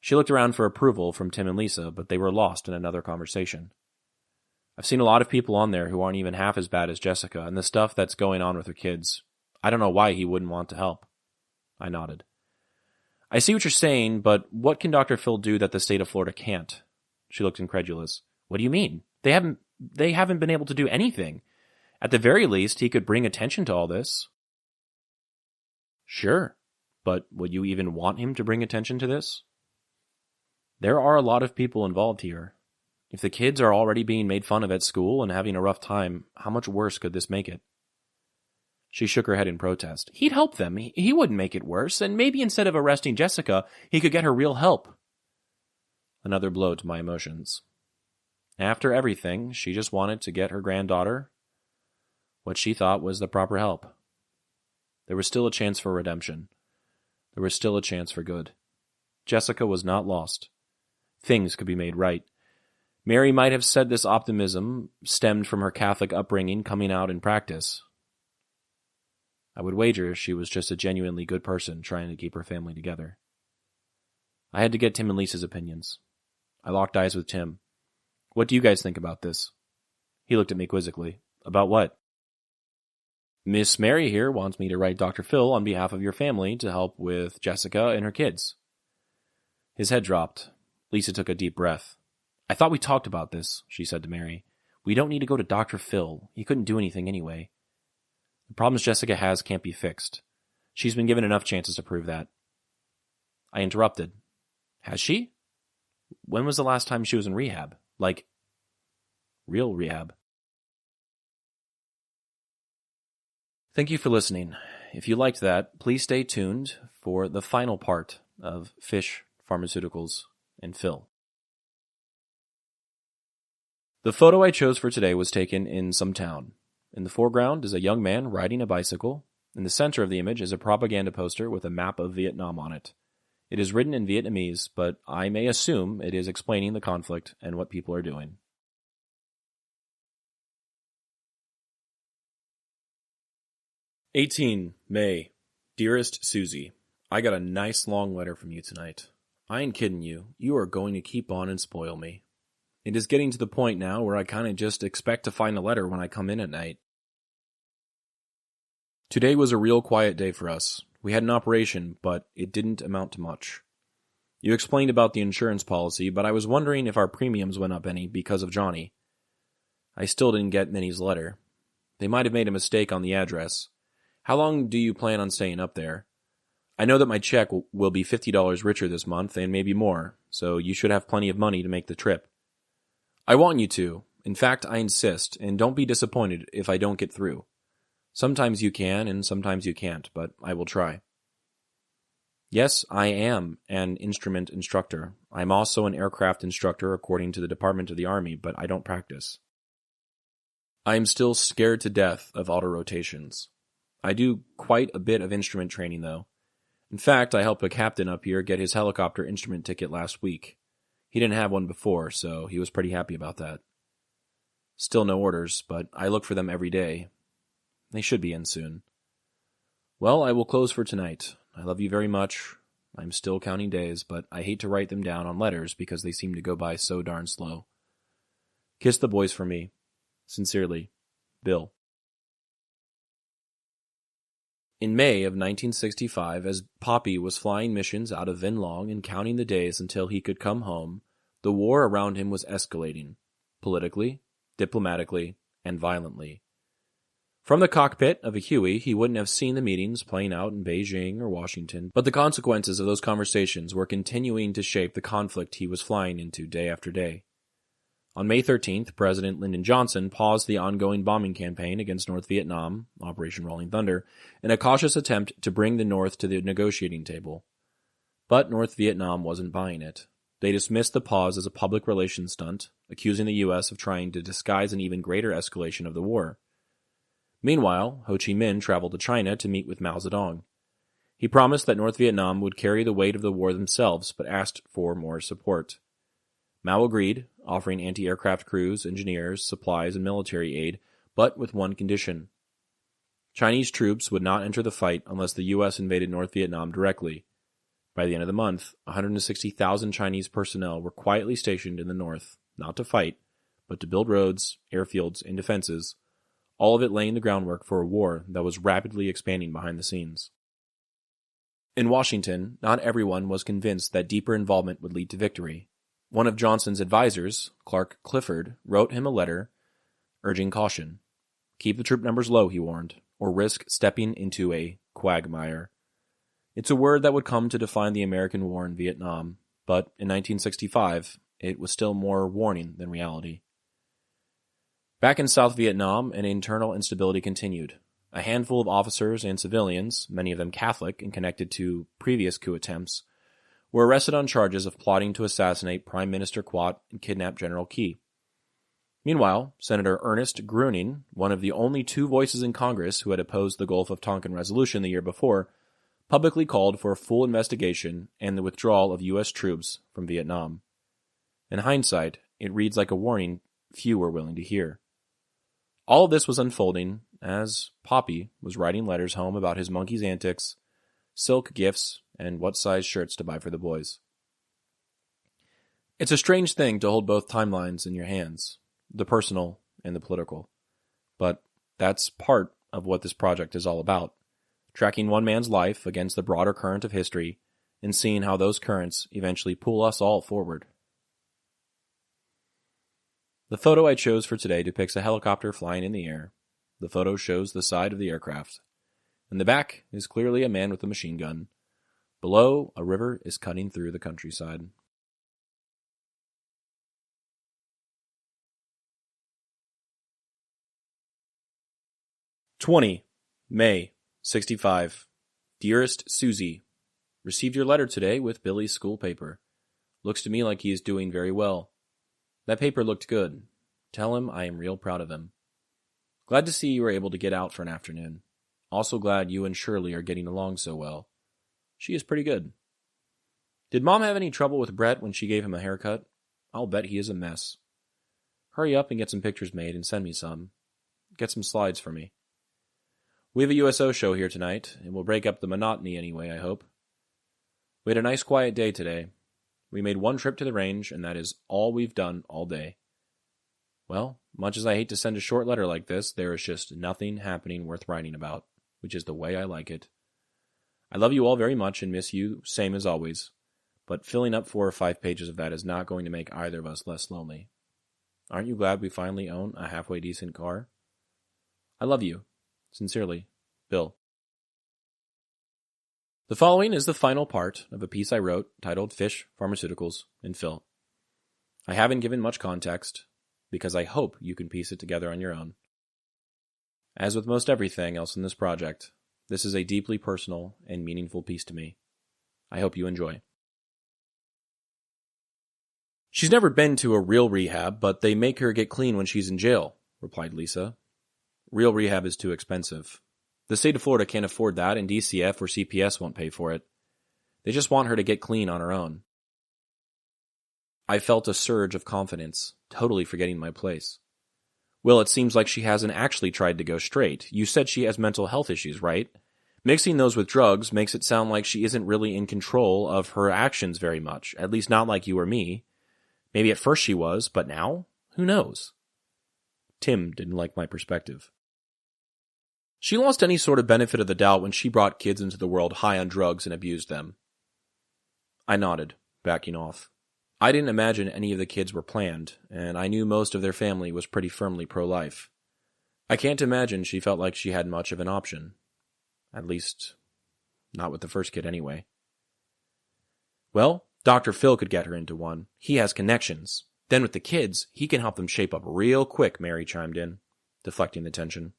She looked around for approval from Tim and Lisa, but they were lost in another conversation. "I've seen a lot of people on there who aren't even half as bad as Jessica, and the stuff that's going on with her kids. I don't know why he wouldn't want to help." I nodded. "I see what you're saying, but what can Dr. Phil do that the state of Florida can't?" She looked incredulous. "What do you mean? They haven't been able to do anything. At the very least, he could bring attention to all this." "Sure, but would you even want him to bring attention to this? There are a lot of people involved here. If the kids are already being made fun of at school and having a rough time, how much worse could this make it?" She shook her head in protest. "He'd help them. He wouldn't make it worse, and maybe instead of arresting Jessica, he could get her real help." Another blow to my emotions. After everything, she just wanted to get her granddaughter what she thought was the proper help. There was still a chance for redemption. There was still a chance for good. Jessica was not lost. Things could be made right. Mary might have said this optimism stemmed from her Catholic upbringing coming out in practice. I would wager she was just a genuinely good person trying to keep her family together. I had to get Tim and Lisa's opinions. I locked eyes with Tim. "What do you guys think about this?" He looked at me quizzically. "About what?" "Miss Mary here wants me to write Dr. Phil on behalf of your family to help with Jessica and her kids." His head dropped. Lisa took a deep breath. "I thought we talked about this," she said to Mary. "We don't need to go to Dr. Phil. He couldn't do anything anyway. The problems Jessica has can't be fixed. She's been given enough chances to prove that. I interrupted. Has she? When was the last time she was in rehab? Like, real rehab. Thank you for listening. If you liked that, please stay tuned for the final part of Fish, Pharmaceuticals, and Phil. The photo I chose for today was taken in some town. In the foreground is a young man riding a bicycle. In the center of the image is a propaganda poster with a map of Vietnam on it. It is written in Vietnamese, but I may assume it is explaining the conflict and what people are doing. May. Dearest Suzie, I got a nice long letter from you tonight. I ain't kidding you. You are going to keep on and spoil me. It is getting to the point now where I kind of just expect to find a letter when I come in at night. Today was a real quiet day for us. We had an operation, but it didn't amount to much. You explained about the insurance policy, but I was wondering if our premiums went up any because of Johnny. I still didn't get Minnie's letter. They might have made a mistake on the address. How long do you plan on staying up there? I know that my check will be $50 richer this month, and maybe more, so you should have plenty of money to make the trip. I want you to. In fact, I insist, and don't be disappointed if I don't get through. Sometimes you can, and sometimes you can't, but I will try. Yes, I am an instrument instructor. I'm also an aircraft instructor according to the Department of the Army, but I don't practice. I am still scared to death of auto rotations. I do quite a bit of instrument training, though. In fact, I helped a captain up here get his helicopter instrument ticket last week. He didn't have one before, so he was pretty happy about that. Still no orders, but I look for them every day. They should be in soon. Well, I will close for tonight. I love you very much. I'm still counting days, but I hate to write them down on letters because they seem to go by so darn slow. Kiss the boys for me. Sincerely, Bill. In May of 1965, as Popi was flying missions out of Vinlong and counting the days until he could come home, the war around him was escalating, politically, diplomatically, and violently. From the cockpit of a Huey, he wouldn't have seen the meetings playing out in Beijing or Washington, but the consequences of those conversations were continuing to shape the conflict he was flying into day after day. On May 13th, President Lyndon Johnson paused the ongoing bombing campaign against North Vietnam, Operation Rolling Thunder, in a cautious attempt to bring the North to the negotiating table. But North Vietnam wasn't buying it. They dismissed the pause as a public relations stunt, accusing the U.S. of trying to disguise an even greater escalation of the war. Meanwhile, Ho Chi Minh traveled to China to meet with Mao Zedong. He promised that North Vietnam would carry the weight of the war themselves, but asked for more support. Mao agreed, offering anti-aircraft crews, engineers, supplies, and military aid, but with one condition. Chinese troops would not enter the fight unless the U.S. invaded North Vietnam directly. By the end of the month, 160,000 Chinese personnel were quietly stationed in the north, not to fight, but to build roads, airfields, and defenses, all of it laying the groundwork for a war that was rapidly expanding behind the scenes. In Washington, not everyone was convinced that deeper involvement would lead to victory. One of Johnson's advisors, Clark Clifford, wrote him a letter urging caution. Keep the troop numbers low, he warned, or risk stepping into a quagmire. It's a word that would come to define the American war in Vietnam, but in 1965, it was still more warning than reality. Back in South Vietnam, an internal instability continued. A handful of officers and civilians, many of them Catholic and connected to previous coup attempts, were arrested on charges of plotting to assassinate Prime Minister Quat and kidnap General Key. Meanwhile, Senator Ernest Gruening, one of the only two voices in Congress who had opposed the Gulf of Tonkin resolution the year before, publicly called for a full investigation and the withdrawal of U.S. troops from Vietnam. In hindsight, it reads like a warning few were willing to hear. All of this was unfolding as Popi was writing letters home about his monkey's antics, silk gifts, and what size shirts to buy for the boys. It's a strange thing to hold both timelines in your hands, the personal and the political. But that's part of what this project is all about, tracking one man's life against the broader current of history and seeing how those currents eventually pull us all forward. The photo I chose for today depicts a helicopter flying in the air. The photo shows the side of the aircraft. In the back is clearly a man with a machine gun. Below, a river is cutting through the countryside. May 65. Dearest Suzie, received your letter today with Billy's school paper. Looks to me like he is doing very well. That paper looked good. Tell him I am real proud of him. Glad to see you were able to get out for an afternoon. Also glad you and Shirley are getting along so well. She is pretty good. Did Mom have any trouble with Brett when she gave him a haircut? I'll bet he is a mess. Hurry up and get some pictures made and send me some. Get some slides for me. We have a USO show here tonight, and we'll break up the monotony anyway, I hope. We had a nice quiet day today. We made one trip to the range, and that is all we've done all day. Well, much as I hate to send a short letter like this, there is just nothing happening worth writing about, which is the way I like it. I love you all very much and miss you, same as always, but filling up 4 or 5 pages of that is not going to make either of us less lonely. Aren't you glad we finally own a halfway decent car? I love you. Sincerely, Bill. The following is the final part of a piece I wrote titled Fish, Pharmaceuticals, and Phil. I haven't given much context, because I hope you can piece it together on your own. As with most everything else in this project, this is a deeply personal and meaningful piece to me. I hope you enjoy. She's never been to a real rehab, but they make her get clean when she's in jail, replied Lisa. Real rehab is too expensive. The state of Florida can't afford that, and DCF or CPS won't pay for it. They just want her to get clean on her own. I felt a surge of confidence, totally forgetting my place. Well, it seems like she hasn't actually tried to go straight. You said she has mental health issues, right? Mixing those with drugs makes it sound like she isn't really in control of her actions very much, at least not like you or me. Maybe at first she was, but now? Who knows? Tim didn't like my perspective. She lost any sort of benefit of the doubt when she brought kids into the world high on drugs and abused them. I nodded, backing off. I didn't imagine any of the kids were planned, and I knew most of their family was pretty firmly pro-life. I can't imagine she felt like she had much of an option. At least, not with the first kid anyway. Well, Dr. Phil could get her into one. He has connections. Then with the kids, he can help them shape up real quick, Mary chimed in, deflecting the tension.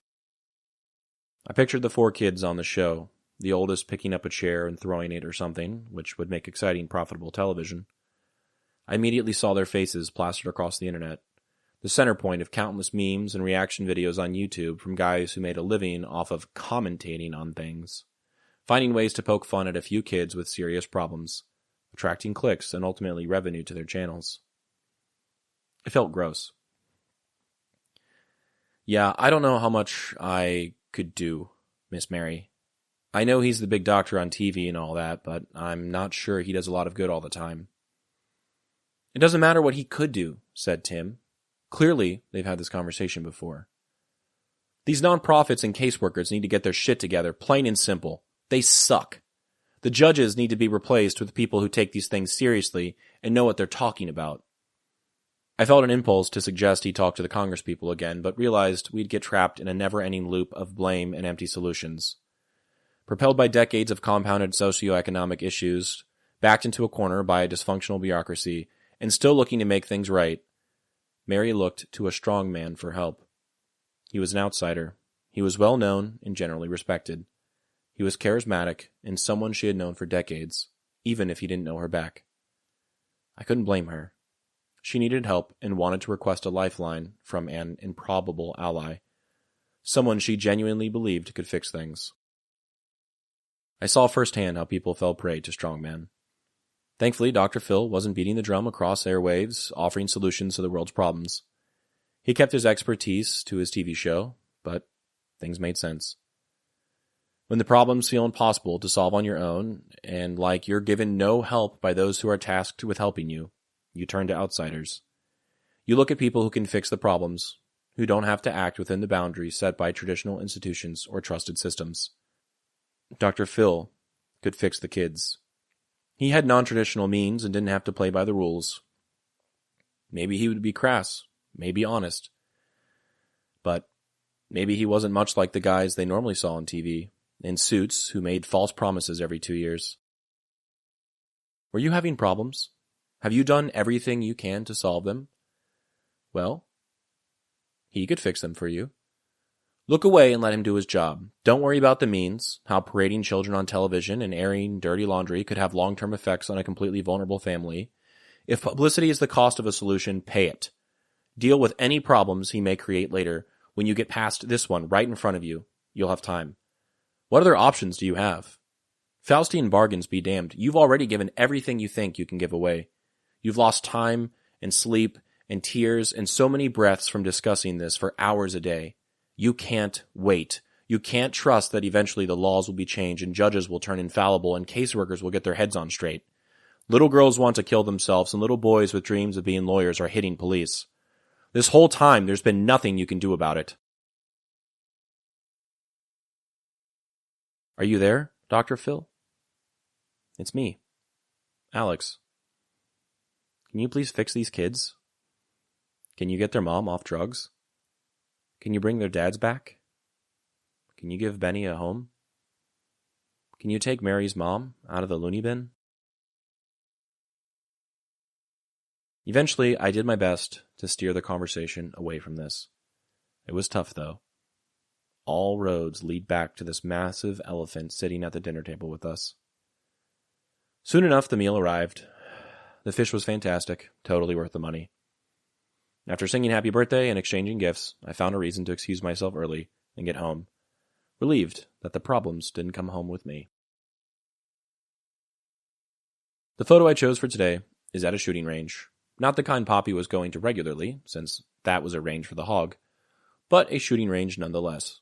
I pictured the 4 kids on the show, the oldest picking up a chair and throwing it or something, which would make exciting, profitable television. I immediately saw their faces plastered across the internet, the center point of countless memes and reaction videos on YouTube from guys who made a living off of commentating on things, finding ways to poke fun at a few kids with serious problems, attracting clicks and ultimately revenue to their channels. It felt gross. Yeah, I don't know how much I could do, Miss Mary. I know he's the big doctor on TV and all that, but I'm not sure he does a lot of good all the time. It doesn't matter what he could do, said Tim. Clearly, they've had this conversation before. These nonprofits and caseworkers need to get their shit together, plain and simple. They suck. The judges need to be replaced with people who take these things seriously and know what they're talking about. I felt an impulse to suggest he talk to the congresspeople again, but realized we'd get trapped in a never-ending loop of blame and empty solutions. Propelled by decades of compounded socioeconomic issues, backed into a corner by a dysfunctional bureaucracy, and still looking to make things right, Mary looked to a strong man for help. He was an outsider. He was well known and generally respected. He was charismatic and someone she had known for decades, even if he didn't know her back. I couldn't blame her. She needed help and wanted to request a lifeline from an improbable ally, someone she genuinely believed could fix things. I saw firsthand how people fell prey to strongmen. Thankfully, Dr. Phil wasn't beating the drum across airwaves, offering solutions to the world's problems. He kept his expertise to his TV show, but things made sense. When the problems feel impossible to solve on your own, and like you're given no help by those who are tasked with helping you, you turn to outsiders. You look at people who can fix the problems, who don't have to act within the boundaries set by traditional institutions or trusted systems. Dr. Phil could fix the kids. He had non-traditional means and didn't have to play by the rules. Maybe he would be crass, maybe honest. But maybe he wasn't much like the guys they normally saw on TV, in suits who made false promises every 2 years. Were you having problems? Have you done everything you can to solve them? Well, he could fix them for you. Look away and let him do his job. Don't worry about the means, how parading children on television and airing dirty laundry could have long-term effects on a completely vulnerable family. If publicity is the cost of a solution, pay it. Deal with any problems he may create later. When you get past this one right in front of you, you'll have time. What other options do you have? Faustian bargains be damned. You've already given everything you think you can give away. You've lost time and sleep and tears and so many breaths from discussing this for hours a day. You can't wait. You can't trust that eventually the laws will be changed and judges will turn infallible and caseworkers will get their heads on straight. Little girls want to kill themselves and little boys with dreams of being lawyers are hitting police. This whole time there's been nothing you can do about it. Are you there, Dr. Phil? It's me, Alex. Can you please fix these kids? Can you get their mom off drugs? Can you bring their dads back? Can you give Benny a home? Can you take Mary's mom out of the loony bin? Eventually, I did my best to steer the conversation away from this. It was tough, though. All roads lead back to this massive elephant sitting at the dinner table with us. Soon enough, the meal arrived. The fish was fantastic, totally worth the money. After singing happy birthday and exchanging gifts, I found a reason to excuse myself early and get home, relieved that the problems didn't come home with me. The photo I chose for today is at a shooting range. Not the kind Popi was going to regularly, since that was a range for the hog, but a shooting range nonetheless.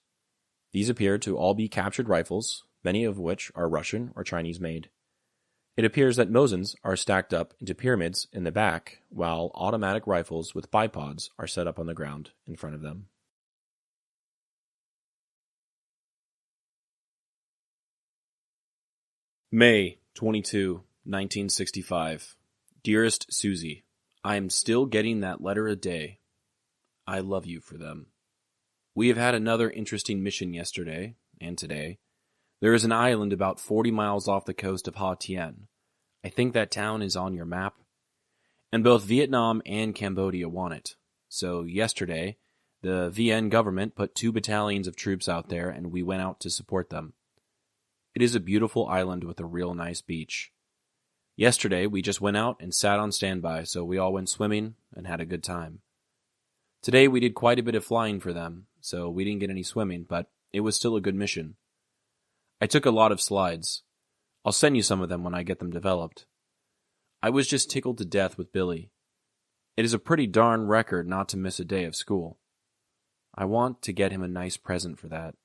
These appear to all be captured rifles, many of which are Russian or Chinese made. It appears that Mosins are stacked up into pyramids in the back, while automatic rifles with bipods are set up on the ground in front of them. May 22, 1965. Dearest Suzie, I am still getting that letter a day. I love you for them. We have had another interesting mission yesterday and today. There is an island about 40 miles off the coast of Ha Tien. I think that town is on your map. And both Vietnam and Cambodia want it. So yesterday, the VN government put 2 battalions of troops out there and we went out to support them. It is a beautiful island with a real nice beach. Yesterday, we just went out and sat on standby, so we all went swimming and had a good time. Today, we did quite a bit of flying for them, so we didn't get any swimming, but it was still a good mission. I took a lot of slides. I'll send you some of them when I get them developed. I was just tickled to death with Billy. It is a pretty darn record not to miss a day of school. I want to get him a nice present for that.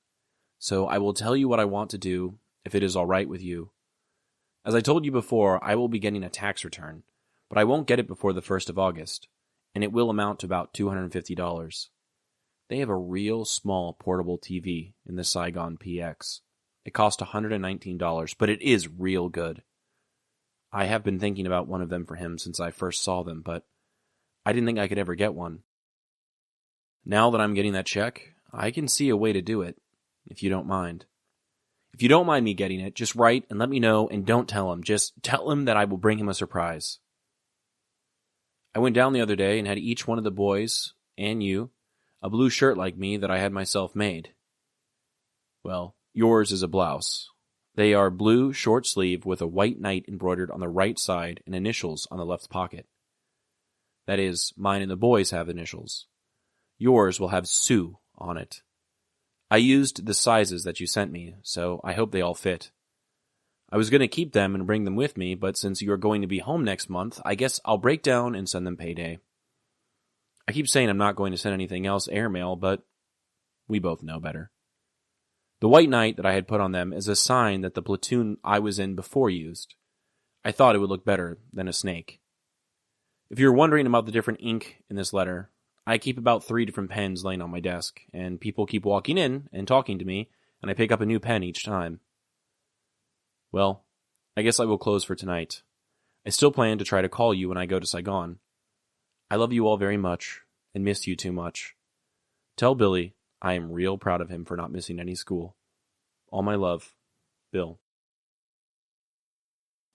So I will tell you what I want to do, if it is all right with you. As I told you before, I will be getting a tax return, but I won't get it before the 1st of August, and it will amount to about $250. They have a real small portable TV in the Saigon PX. It cost $119, but it is real good. I have been thinking about one of them for him since I first saw them, but I didn't think I could ever get one. Now that I'm getting that check, I can see a way to do it, if you don't mind. If you don't mind me getting it, just write and let me know, and don't tell him. Just tell him that I will bring him a surprise. I went down the other day and had each one of the boys, and you, a blue shirt like me that I had myself made. Well, yours is a blouse. They are blue, short sleeve, with a white knight embroidered on the right side and initials on the left pocket. That is, mine and the boys have initials. Yours will have Sue on it. I used the sizes that you sent me, so I hope they all fit. I was going to keep them and bring them with me, but since you are going to be home next month, I guess I'll break down and send them payday. I keep saying I'm not going to send anything else airmail, but we both know better. The white knight that I had put on them is a sign that the platoon I was in before used. I thought it would look better than a snake. If you're wondering about the different ink in this letter, I keep about 3 different pens laying on my desk, and people keep walking in and talking to me, and I pick up a new pen each time. Well, I guess I will close for tonight. I still plan to try to call you when I go to Saigon. I love you all very much, and miss you too much. Tell Billy I am real proud of him for not missing any school. All my love, Bill.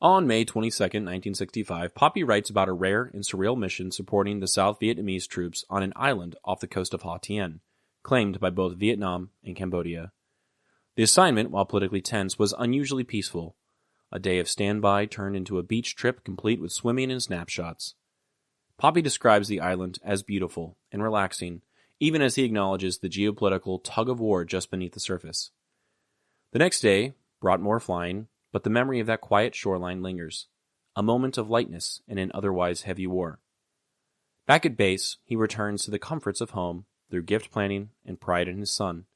On May 22, 1965, Popi writes about a rare and surreal mission supporting the South Vietnamese troops on an island off the coast of Ha Tien, claimed by both Vietnam and Cambodia. The assignment, while politically tense, was unusually peaceful. A day of standby turned into a beach trip complete with swimming and snapshots. Popi describes the island as beautiful and relaxing, even as he acknowledges the geopolitical tug-of-war just beneath the surface. The next day brought more flying, but the memory of that quiet shoreline lingers, a moment of lightness in an otherwise heavy war. Back at base, he returns to the comforts of home through gift planning and pride in his son.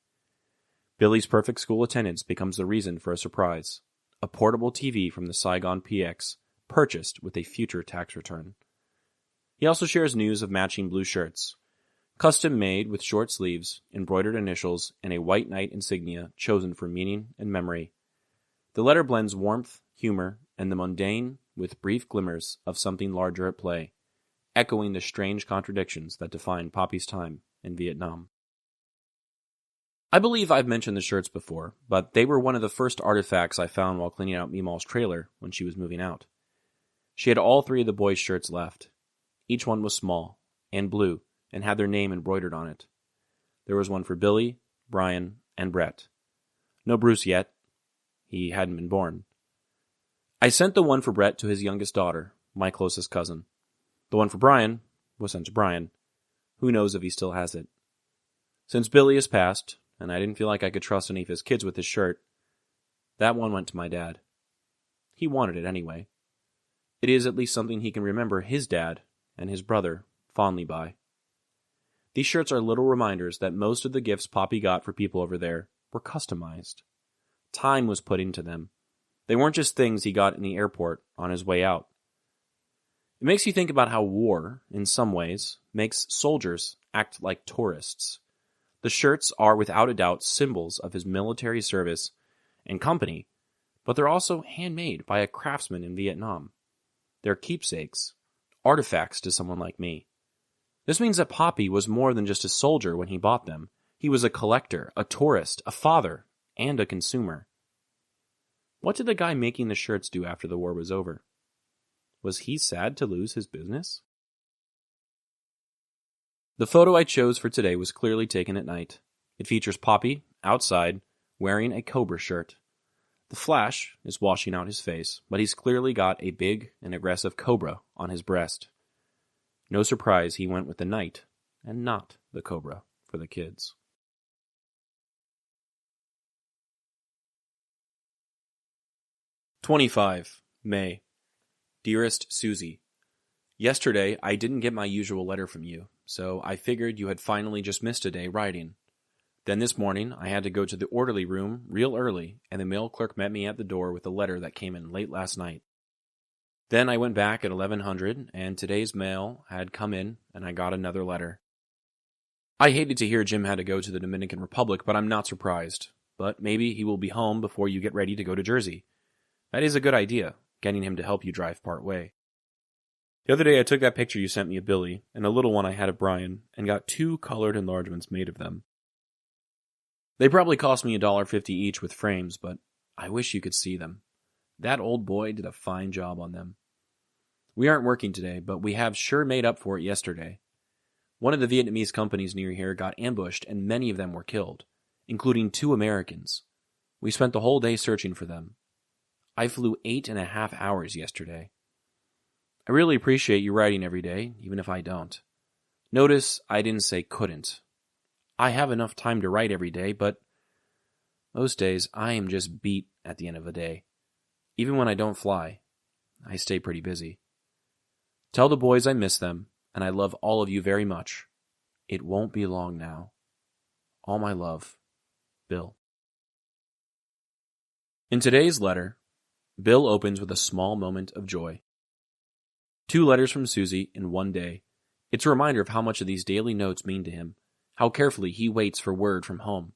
Billy's perfect school attendance becomes the reason for a surprise, a portable TV from the Saigon PX, purchased with a future tax return. He also shares news of matching blue shirts, custom made with short sleeves, embroidered initials, and a white knight insignia chosen for meaning and memory. The letter blends warmth, humor, and the mundane with brief glimmers of something larger at play, echoing the strange contradictions that define Popi's time in Vietnam. I believe I've mentioned the shirts before, but they were one of the first artifacts I found while cleaning out Meemaw's trailer when she was moving out. She had all three of the boys' shirts left. Each one was small and blue and had their name embroidered on it. There was one for Billy, Brian, and Brett. No Bruce yet. He hadn't been born. I sent the one for Brett to his youngest daughter, my closest cousin. The one for Brian was sent to Brian. Who knows if he still has it. Since Billy has passed, and I didn't feel like I could trust any of his kids with his shirt, that one went to my dad. He wanted it anyway. It is at least something he can remember his dad and his brother fondly by. These shirts are little reminders that most of the gifts Popi got for people over there were customized. Time was put into them. They weren't just things he got in the airport on his way out. It makes you think about how war, in some ways, makes soldiers act like tourists. The shirts are without a doubt symbols of his military service and company, but they're also handmade by a craftsman in Vietnam. They're keepsakes, artifacts to someone like me. This means that Popi was more than just a soldier when he bought them. He was a collector, a tourist, a father, and a consumer. What did the guy making the shirts do after the war was over? Was he sad to lose his business? The photo I chose for today was clearly taken at night. It features Popi, outside, wearing a cobra shirt. The flash is washing out his face, but he's clearly got a big and aggressive cobra on his breast. No surprise he went with the knight, and not the cobra, for the kids. 25 May. Dearest Suzie, yesterday I didn't get my usual letter from you, so I figured you had finally just missed a day writing. Then this morning I had to go to the orderly room real early, and the mail clerk met me at the door with a letter that came in late last night. Then I went back at 1100, and today's mail had come in, and I got another letter. I hated to hear Jim had to go to the Dominican Republic, but I'm not surprised. But maybe he will be home before you get ready to go to Jersey. That is a good idea, getting him to help you drive part way. The other day I took that picture you sent me of Billy, and a little one I had of Brian, and got 2 colored enlargements made of them. They probably cost me $1.50 each with frames, but I wish you could see them. That old boy did a fine job on them. We aren't working today, but we have sure made up for it yesterday. One of the Vietnamese companies near here got ambushed, and many of them were killed, including 2 Americans. We spent the whole day searching for them. I flew 8.5 hours yesterday. I really appreciate you writing every day, even if I don't. Notice I didn't say couldn't. I have enough time to write every day, but most days I am just beat at the end of the day. Even when I don't fly, I stay pretty busy. Tell the boys I miss them, and I love all of you very much. It won't be long now. All my love, Bill. In today's letter, Bill opens with a small moment of joy. 2 letters from Suzie in one day. It's a reminder of how much of these daily notes mean to him, how carefully he waits for word from home.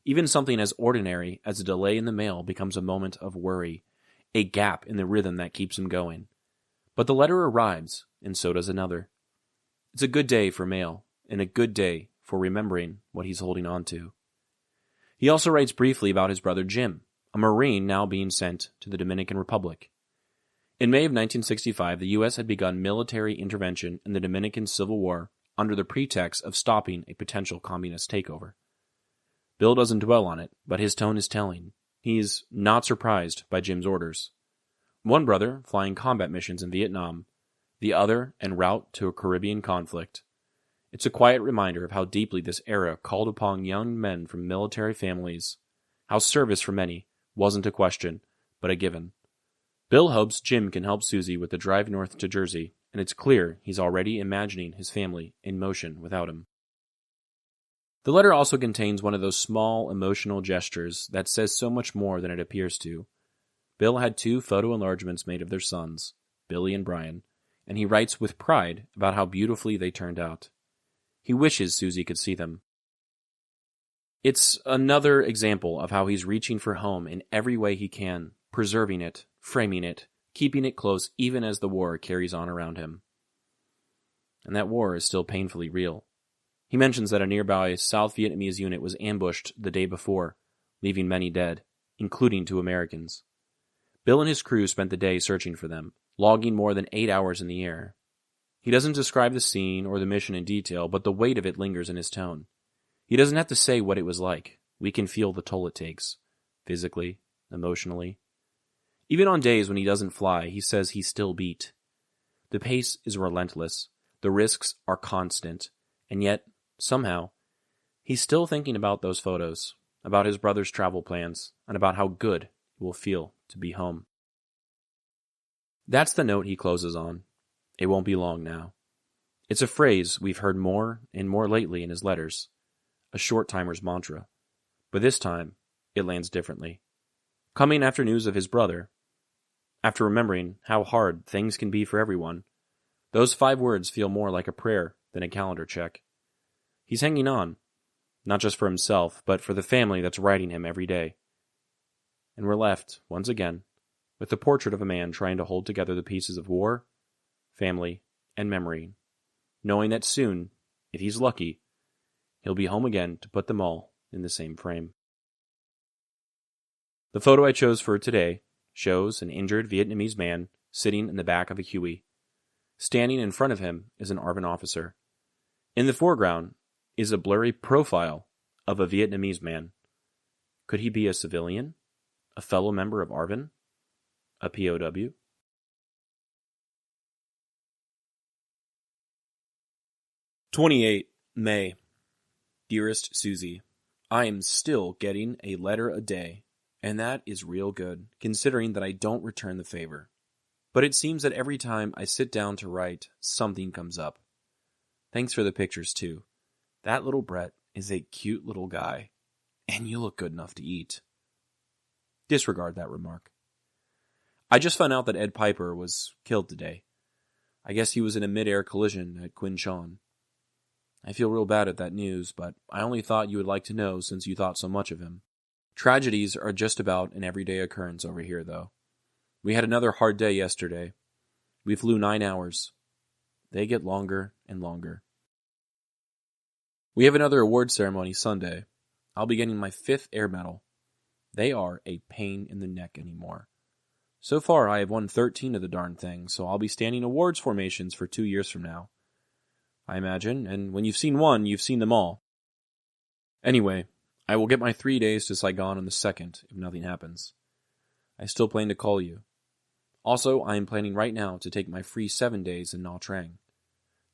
Even something as ordinary as a delay in the mail becomes a moment of worry, a gap in the rhythm that keeps him going. But the letter arrives, and so does another. It's a good day for mail, and a good day for remembering what he's holding on to. He also writes briefly about his brother Jim, a Marine now being sent to the Dominican Republic. In May of 1965, the U.S. had begun military intervention in the Dominican Civil War under the pretext of stopping a potential communist takeover. Bill doesn't dwell on it, but his tone is telling. He's not surprised by Jim's orders. One brother flying combat missions in Vietnam, the other en route to a Caribbean conflict. It's a quiet reminder of how deeply this era called upon young men from military families, how service for many wasn't a question, but a given. Bill hopes Jim can help Suzie with the drive north to Jersey, and it's clear he's already imagining his family in motion without him. The letter also contains one of those small emotional gestures that says so much more than it appears to. Bill had 2 photo enlargements made of their sons, Billy and Brian, and he writes with pride about how beautifully they turned out. He wishes Suzie could see them. It's another example of how he's reaching for home in every way he can, preserving it, framing it, keeping it close even as the war carries on around him. And that war is still painfully real. He mentions that a nearby South Vietnamese unit was ambushed the day before, leaving many dead, including 2 Americans. Bill and his crew spent the day searching for them, logging more than 8 hours in the air. He doesn't describe the scene or the mission in detail, but the weight of it lingers in his tone. He doesn't have to say what it was like. We can feel the toll it takes, physically, emotionally. Even on days when he doesn't fly, he says he's still beat. The pace is relentless, the risks are constant, and yet, somehow, he's still thinking about those photos, about his brother's travel plans, and about how good it will feel to be home. That's the note he closes on. It won't be long now. It's a phrase we've heard more and more lately in his letters, a short-timer's mantra, but this time it lands differently. Coming after news of his brother, after remembering how hard things can be for everyone, those 5 words feel more like a prayer than a calendar check. He's hanging on, not just for himself, but for the family that's writing him every day. And we're left, once again, with the portrait of a man trying to hold together the pieces of war, family, and memory, knowing that soon, if he's lucky, he'll be home again to put them all in the same frame. The photo I chose for today shows an injured Vietnamese man sitting in the back of a Huey. Standing in front of him is an ARVN officer. In the foreground is a blurry profile of a Vietnamese man. Could he be a civilian? A fellow member of ARVN? A POW? May. Dearest Suzie, I am still getting a letter a day, and that is real good, considering that I don't return the favor. But it seems that every time I sit down to write, something comes up. Thanks for the pictures, too. That little Brett is a cute little guy, and you look good enough to eat. Disregard that remark. I just found out that Ed Piper was killed today. I guess he was in a mid-air collision at Quinchon. I feel real bad at that news, but I only thought you would like to know since you thought so much of him. Tragedies are just about an everyday occurrence over here, though. We had another hard day yesterday. We flew 9 hours. They get longer and longer. We have another award ceremony Sunday. I'll be getting my 5th air medal. They are a pain in the neck anymore. So far, I have won 13 of the darn things, so I'll be standing awards formations for 2 years from now. I imagine, and when you've seen one, you've seen them all. Anyway, I will get my 3 days to Saigon on the 2nd, if nothing happens. I still plan to call you. Also, I am planning right now to take my free 7 days in Nha Trang.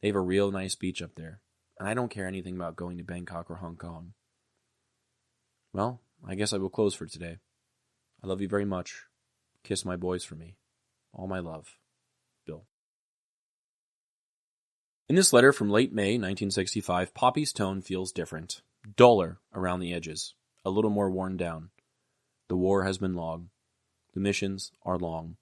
They have a real nice beach up there, and I don't care anything about going to Bangkok or Hong Kong. Well, I guess I will close for today. I love you very much. Kiss my boys for me. All my love. Bill. In this letter from late May 1965, Popi's tone feels different, duller around the edges, a little more worn down. The war has been long. The missions are long.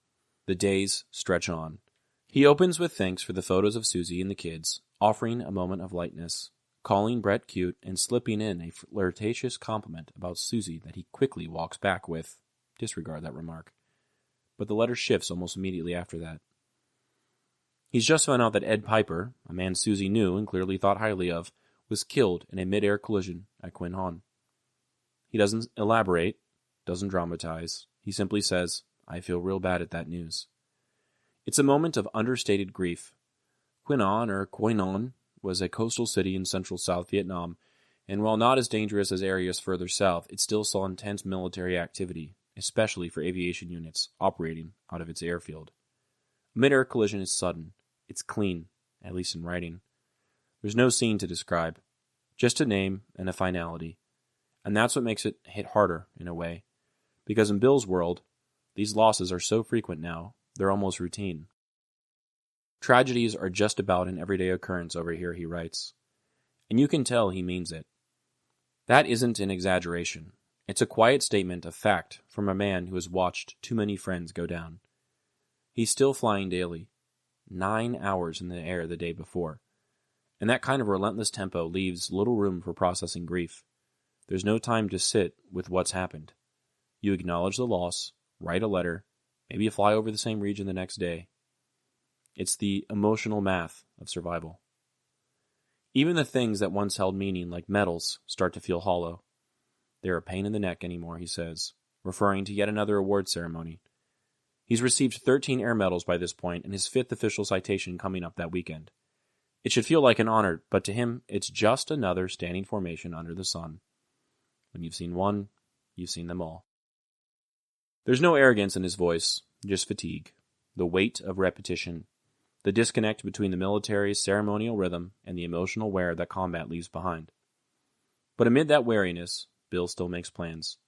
The days stretch on. He opens with thanks for the photos of Suzie and the kids, offering a moment of lightness, calling Brett cute and slipping in a flirtatious compliment about Suzie that he quickly walks back with, disregard that remark. But the letter shifts almost immediately after that. He's just found out that Ed Piper, a man Suzie knew and clearly thought highly of, was killed in a mid-air collision at Quin Hon. He doesn't elaborate, doesn't dramatize. He simply says, I feel real bad at that news. It's a moment of understated grief. Quinnon, or Quai Non, was a coastal city in central South Vietnam, and while not as dangerous as areas further south, it still saw intense military activity, especially for aviation units operating out of its airfield. A mid-air collision is sudden. It's clean, at least in writing. There's no scene to describe, just a name and a finality. And that's what makes it hit harder, in a way. Because in Bill's world, these losses are so frequent now, they're almost routine. Tragedies are just about an everyday occurrence over here, he writes. And you can tell he means it. That isn't an exaggeration. It's a quiet statement of fact from a man who has watched too many friends go down. He's still flying daily, 9 hours in the air the day before. And that kind of relentless tempo leaves little room for processing grief. There's no time to sit with what's happened. You acknowledge the loss, write a letter, maybe fly over the same region the next day. It's the emotional math of survival. Even the things that once held meaning, like medals, start to feel hollow. They're a pain in the neck anymore, he says, referring to yet another award ceremony. He's received 13 air medals by this point, and his 5th official citation coming up that weekend. It should feel like an honor, but to him, it's just another standing formation under the sun. When you've seen one, you've seen them all. There's no arrogance in his voice, just fatigue, the weight of repetition, the disconnect between the military's ceremonial rhythm and the emotional wear that combat leaves behind. But amid that weariness, Bill still makes plans.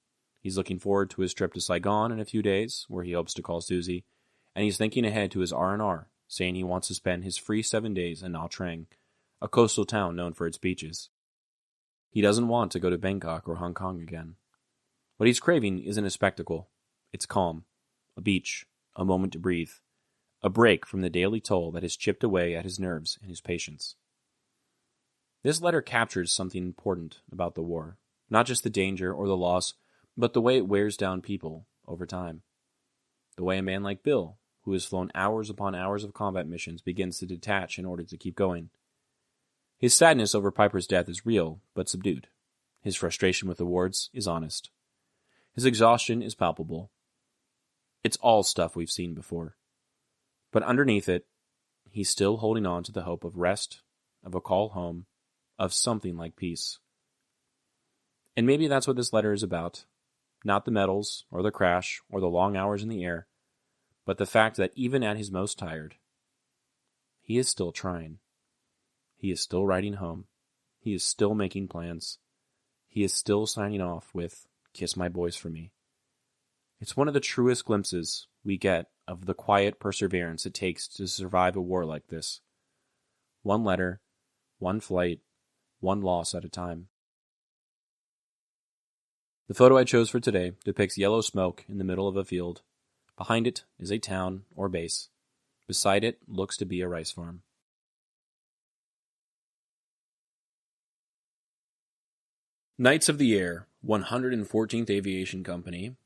He's looking forward to his trip to Saigon in a few days, where he hopes to call Suzie, and he's thinking ahead to his R&R, saying he wants to spend his free 7 days in Nha Trang, a coastal town known for its beaches. He doesn't want to go to Bangkok or Hong Kong again. What he's craving isn't a spectacle. It's calm, a beach, a moment to breathe, a break from the daily toll that has chipped away at his nerves and his patience. This letter captures something important about the war, not just the danger or the loss, but the way it wears down people over time. The way a man like Bill, who has flown hours upon hours of combat missions, begins to detach in order to keep going. His sadness over Piper's death is real, but subdued. His frustration with awards is honest. His exhaustion is palpable. It's all stuff we've seen before. But underneath it, he's still holding on to the hope of rest, of a call home, of something like peace. And maybe that's what this letter is about. Not the medals, or the crash, or the long hours in the air, but the fact that even at his most tired, he is still trying. He is still writing home. He is still making plans. He is still signing off with, "Kiss my boys for me." It's one of the truest glimpses we get of the quiet perseverance it takes to survive a war like this. One letter, one flight, one loss at a time. The photo I chose for today depicts yellow smoke in the middle of a field. Behind it is a town or base. Beside it looks to be a rice farm. Knights of the Air, 114th Aviation Company,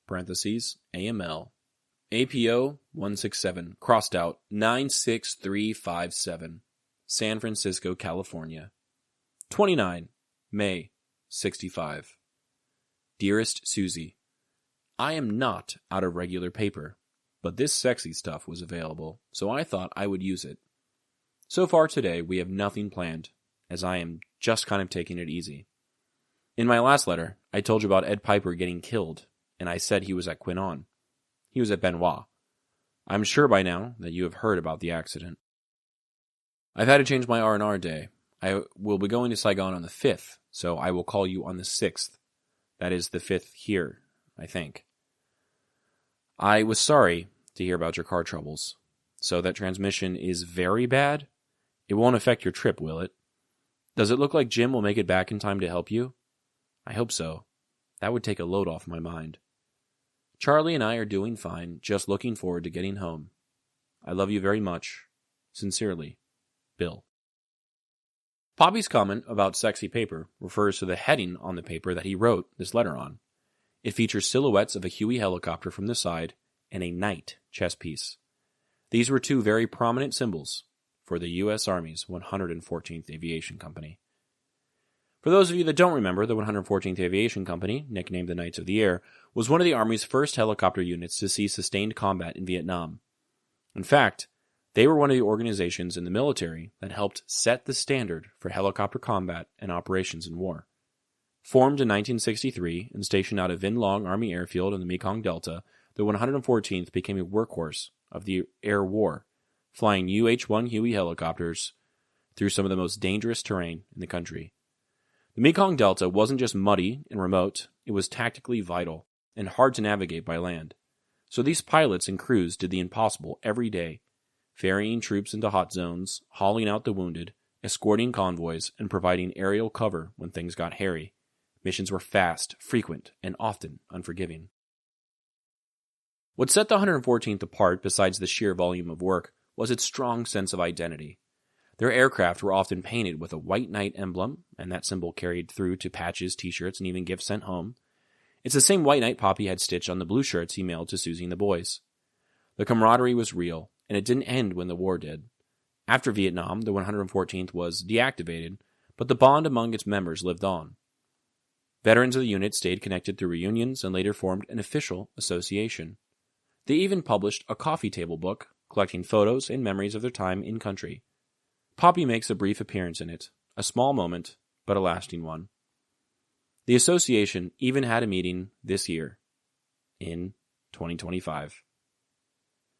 parentheses, AML, APO 167, crossed out 96357, San Francisco, California. 29 May 65. Dearest Suzie, I am not out of regular paper, but this sexy stuff was available, so I thought I would use it. So far today, we have nothing planned, as I am just kind of taking it easy. In my last letter, I told you about Ed Piper getting killed, and I said he was at Quinnon. He was at Benoit. I'm sure by now that you have heard about the accident. I've had to change my R&R day. I will be going to Saigon on the 5th, so I will call you on the 6th. That is the 5th here, I think. I was sorry to hear about your car troubles. So that transmission is very bad? It won't affect your trip, will it? Does it look like Jim will make it back in time to help you? I hope so. That would take a load off my mind. Charlie and I are doing fine, just looking forward to getting home. I love you very much. Sincerely, Bill. Poppy's comment about sexy paper refers to the heading on the paper that he wrote this letter on. It features silhouettes of a Huey helicopter from the side and a knight chess piece. These were two very prominent symbols for the U.S. Army's 114th Aviation Company. For those of you that don't remember, the 114th Aviation Company, nicknamed the Knights of the Air, was one of the Army's first helicopter units to see sustained combat in Vietnam. In fact, they were one of the organizations in the military that helped set the standard for helicopter combat and operations in war. Formed in 1963 and stationed out of Vinh Long Army Airfield in the Mekong Delta, the 114th became a workhorse of the air war, flying UH-1 Huey helicopters through some of the most dangerous terrain in the country. The Mekong Delta wasn't just muddy and remote, it was tactically vital and hard to navigate by land. So these pilots and crews did the impossible every day, ferrying troops into hot zones, hauling out the wounded, escorting convoys, and providing aerial cover when things got hairy. Missions were fast, frequent, and often unforgiving. What set the 114th apart, besides the sheer volume of work, was its strong sense of identity. Their aircraft were often painted with a white knight emblem, and that symbol carried through to patches, t-shirts, and even gifts sent home. It's the same white knight Popi had stitched on the blue shirts he mailed to Suzie and the boys. The camaraderie was real, and it didn't end when the war did. After Vietnam, the 114th was deactivated, but the bond among its members lived on. Veterans of the unit stayed connected through reunions and later formed an official association. They even published a coffee table book, collecting photos and memories of their time in country. Popi makes a brief appearance in it, a small moment, but a lasting one. The association even had a meeting this year, in 2025.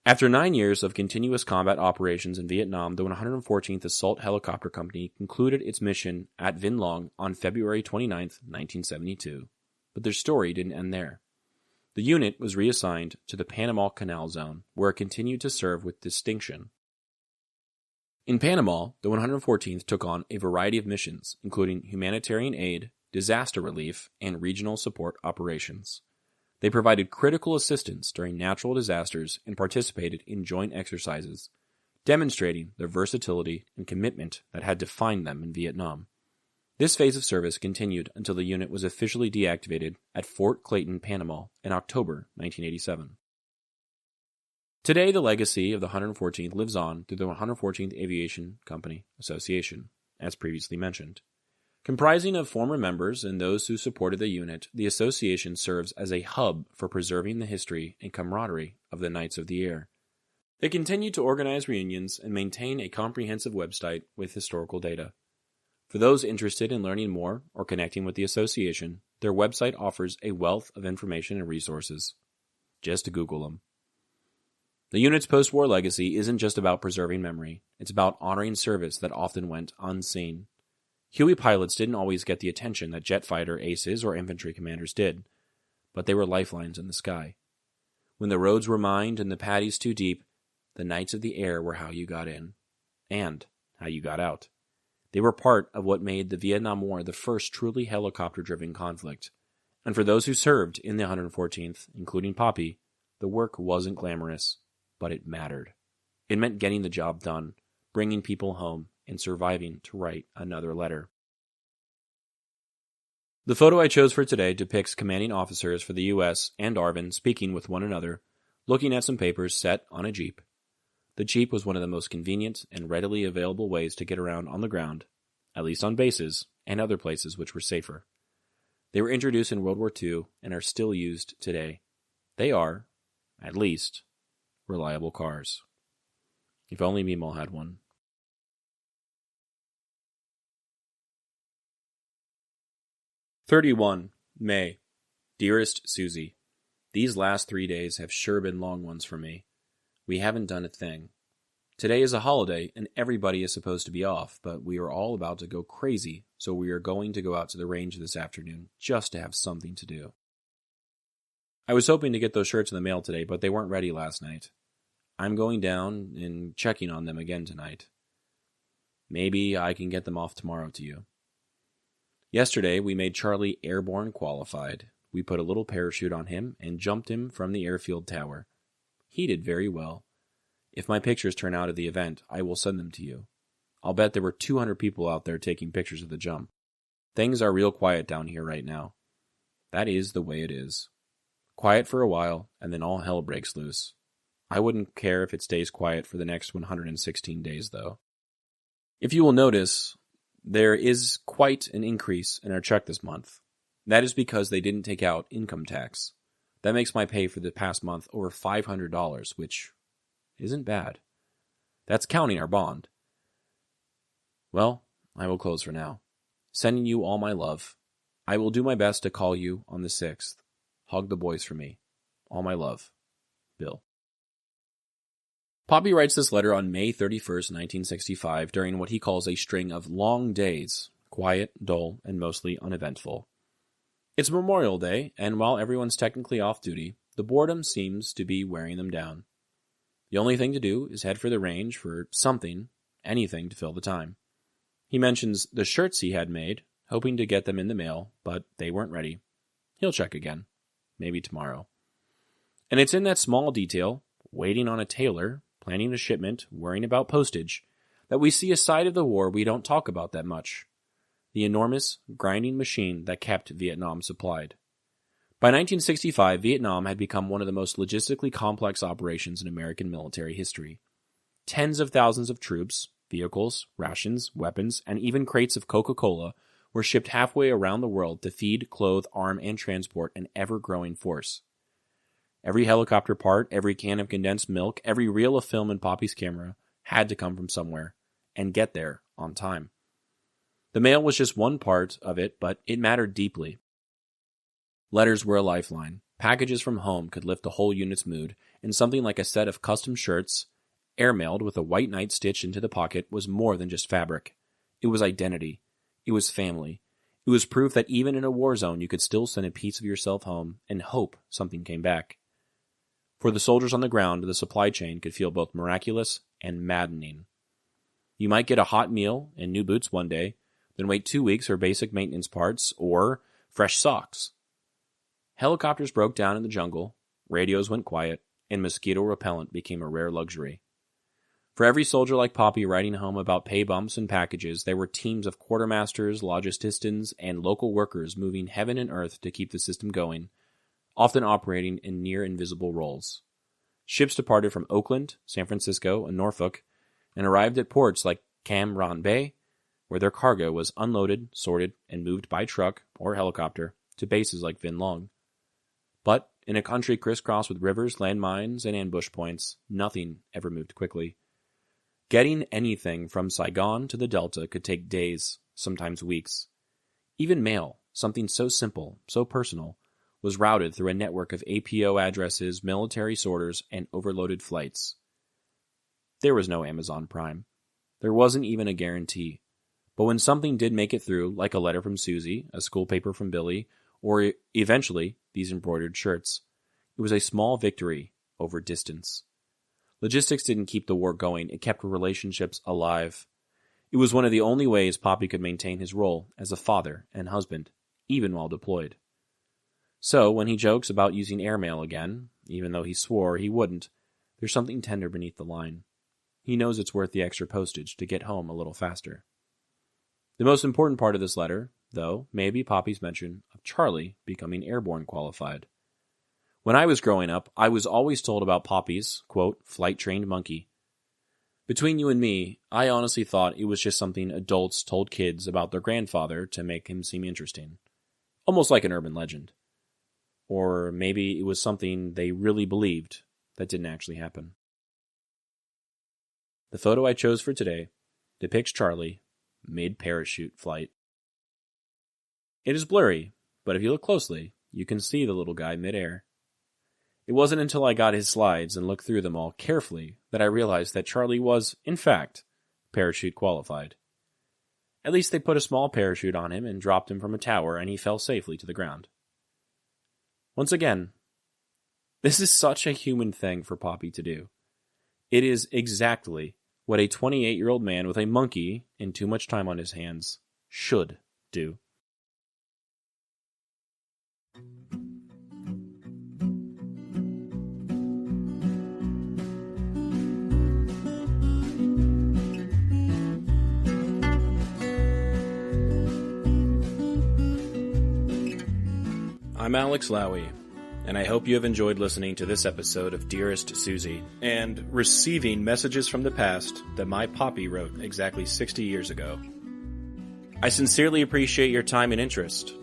After 9 years of continuous combat operations in Vietnam, the 114th Assault Helicopter Company concluded its mission at Vinh Long on February 29, 1972. But their story didn't end there. The unit was reassigned to the Panama Canal Zone, where it continued to serve with distinction. In Panama, the 114th took on a variety of missions, including humanitarian aid, disaster relief, and regional support operations. They provided critical assistance during natural disasters and participated in joint exercises, demonstrating their versatility and commitment that had defined them in Vietnam. This phase of service continued until the unit was officially deactivated at Fort Clayton, Panama in October 1987. Today, the legacy of the 114th lives on through the 114th Aviation Company Association, as previously mentioned. Comprising of former members and those who supported the unit, the association serves as a hub for preserving the history and camaraderie of the Knights of the Air. They continue to organize reunions and maintain a comprehensive website with historical data. For those interested in learning more or connecting with the association, their website offers a wealth of information and resources. Just Google them. The unit's post-war legacy isn't just about preserving memory, it's about honoring service that often went unseen. Huey pilots didn't always get the attention that jet fighter aces or infantry commanders did, but they were lifelines in the sky. When the roads were mined and the paddies too deep, the Knights of the Air were how you got in, and how you got out. They were part of what made the Vietnam War the first truly helicopter-driven conflict. And for those who served in the 114th, including Popi, the work wasn't glamorous, but it mattered. It meant getting the job done, bringing people home, and surviving to write another letter. The photo I chose for today depicts commanding officers for the U.S. and ARVN speaking with one another, looking at some papers set on a Jeep. The Jeep was one of the most convenient and readily available ways to get around on the ground, at least on bases and other places which were safer. They were introduced in World War II and are still used today. They are, at least, reliable cars. If only Meemaw had one. "31 May. Dearest Suzie, these last 3 days have sure been long ones for me. We haven't done a thing. Today is a holiday and everybody is supposed to be off, but we are all about to go crazy, so we are going to go out to the range this afternoon just to have something to do. I was hoping to get those shirts in the mail today, but they weren't ready last night. I'm going down and checking on them again tonight. Maybe I can get them off tomorrow to you. Yesterday, we made Charlie airborne qualified. We put a little parachute on him and jumped him from the airfield tower. He did very well. If my pictures turn out of the event, I will send them to you. I'll bet there were 200 people out there taking pictures of the jump. Things are real quiet down here right now. That is the way it is. Quiet for a while, and then all hell breaks loose. I wouldn't care if it stays quiet for the next 116 days, though. If you will notice, there is quite an increase in our check this month. That is because they didn't take out income tax. That makes my pay for the past month over $500, which isn't bad. That's counting our bond. Well, I will close for now. Sending you all my love. I will do my best to call you on the 6th. Hug the boys for me. All my love. Bill. Popi writes this letter on May 31st, 1965, during what he calls a string of long days, quiet, dull, and mostly uneventful. It's Memorial Day, and while everyone's technically off duty, the boredom seems to be wearing them down. The only thing to do is head for the range for something, anything to fill the time. He mentions the shirts he had made, hoping to get them in the mail, but they weren't ready. He'll check again. Maybe tomorrow. And it's in that small detail, waiting on a tailor, planning a shipment, worrying about postage, that we see a side of the war we don't talk about that much. The enormous, grinding machine that kept Vietnam supplied. By 1965, Vietnam had become one of the most logistically complex operations in American military history. Tens of thousands of troops, vehicles, rations, weapons, and even crates of Coca-Cola were shipped halfway around the world to feed, clothe, arm, and transport an ever-growing force. Every helicopter part, every can of condensed milk, every reel of film in Popi's camera had to come from somewhere and get there on time. The mail was just one part of it, but it mattered deeply. Letters were a lifeline. Packages from home could lift the whole unit's mood, and something like a set of custom shirts, airmailed with a white knight stitched into the pocket, was more than just fabric. It was identity. It was family. It was proof that even in a war zone you could still send a piece of yourself home and hope something came back. For the soldiers on the ground, the supply chain could feel both miraculous and maddening. You might get a hot meal and new boots one day, then wait 2 weeks for basic maintenance parts or fresh socks. Helicopters broke down in the jungle, radios went quiet, and mosquito repellent became a rare luxury. For every soldier like Popi writing home about pay bumps and packages, there were teams of quartermasters, logisticians, and local workers moving heaven and earth to keep the system going, often operating in near-invisible roles. Ships departed from Oakland, San Francisco, and Norfolk, and arrived at ports like Cam Ranh Bay, where their cargo was unloaded, sorted, and moved by truck or helicopter to bases like Vinh Long. But in a country crisscrossed with rivers, landmines, and ambush points, nothing ever moved quickly. Getting anything from Saigon to the Delta could take days, sometimes weeks. Even mail, something so simple, so personal, was routed through a network of APO addresses, military sorters, and overloaded flights. There was no Amazon Prime. There wasn't even a guarantee. But when something did make it through, like a letter from Suzie, a school paper from Billy, or eventually these embroidered shirts, it was a small victory over distance. Logistics didn't keep the war going, it kept relationships alive. It was one of the only ways Popi could maintain his role as a father and husband, even while deployed. So, when he jokes about using airmail again, even though he swore he wouldn't, there's something tender beneath the line. He knows it's worth the extra postage to get home a little faster. The most important part of this letter, though, may be Popi's mention of Charlie becoming airborne qualified. When I was growing up, I was always told about Popi's, quote, flight-trained monkey. Between you and me, I honestly thought it was just something adults told kids about their grandfather to make him seem interesting. Almost like an urban legend. Or maybe it was something they really believed that didn't actually happen. The photo I chose for today depicts Charlie mid-parachute flight. It is blurry, but if you look closely, you can see the little guy midair. It wasn't until I got his slides and looked through them all carefully that I realized that Charlie was, in fact, parachute qualified. At least they put a small parachute on him and dropped him from a tower, and he fell safely to the ground. Once again, this is such a human thing for Popi to do. It is exactly what a 28-year-old man with a monkey and too much time on his hands should do. I'm Alex Lowy, and I hope you have enjoyed listening to this episode of Dearest Suzie, and receiving messages from the past that my Popi wrote exactly 60 years ago. I sincerely appreciate your time and interest.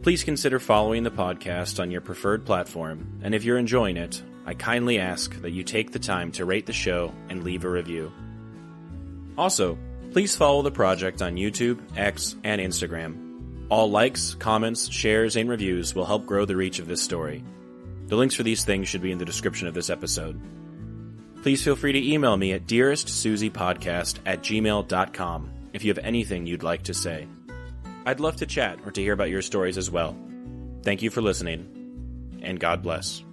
Please consider following the podcast on your preferred platform, and if you're enjoying it, I kindly ask that you take the time to rate the show and leave a review. Also, please follow the project on YouTube, X, and Instagram. All likes, comments, shares, and reviews will help grow the reach of this story. The links for these things should be in the description of this episode. Please feel free to email me at dearestsuziepodcast@gmail.com if you have anything you'd like to say. I'd love to chat or to hear about your stories as well. Thank you for listening, and God bless.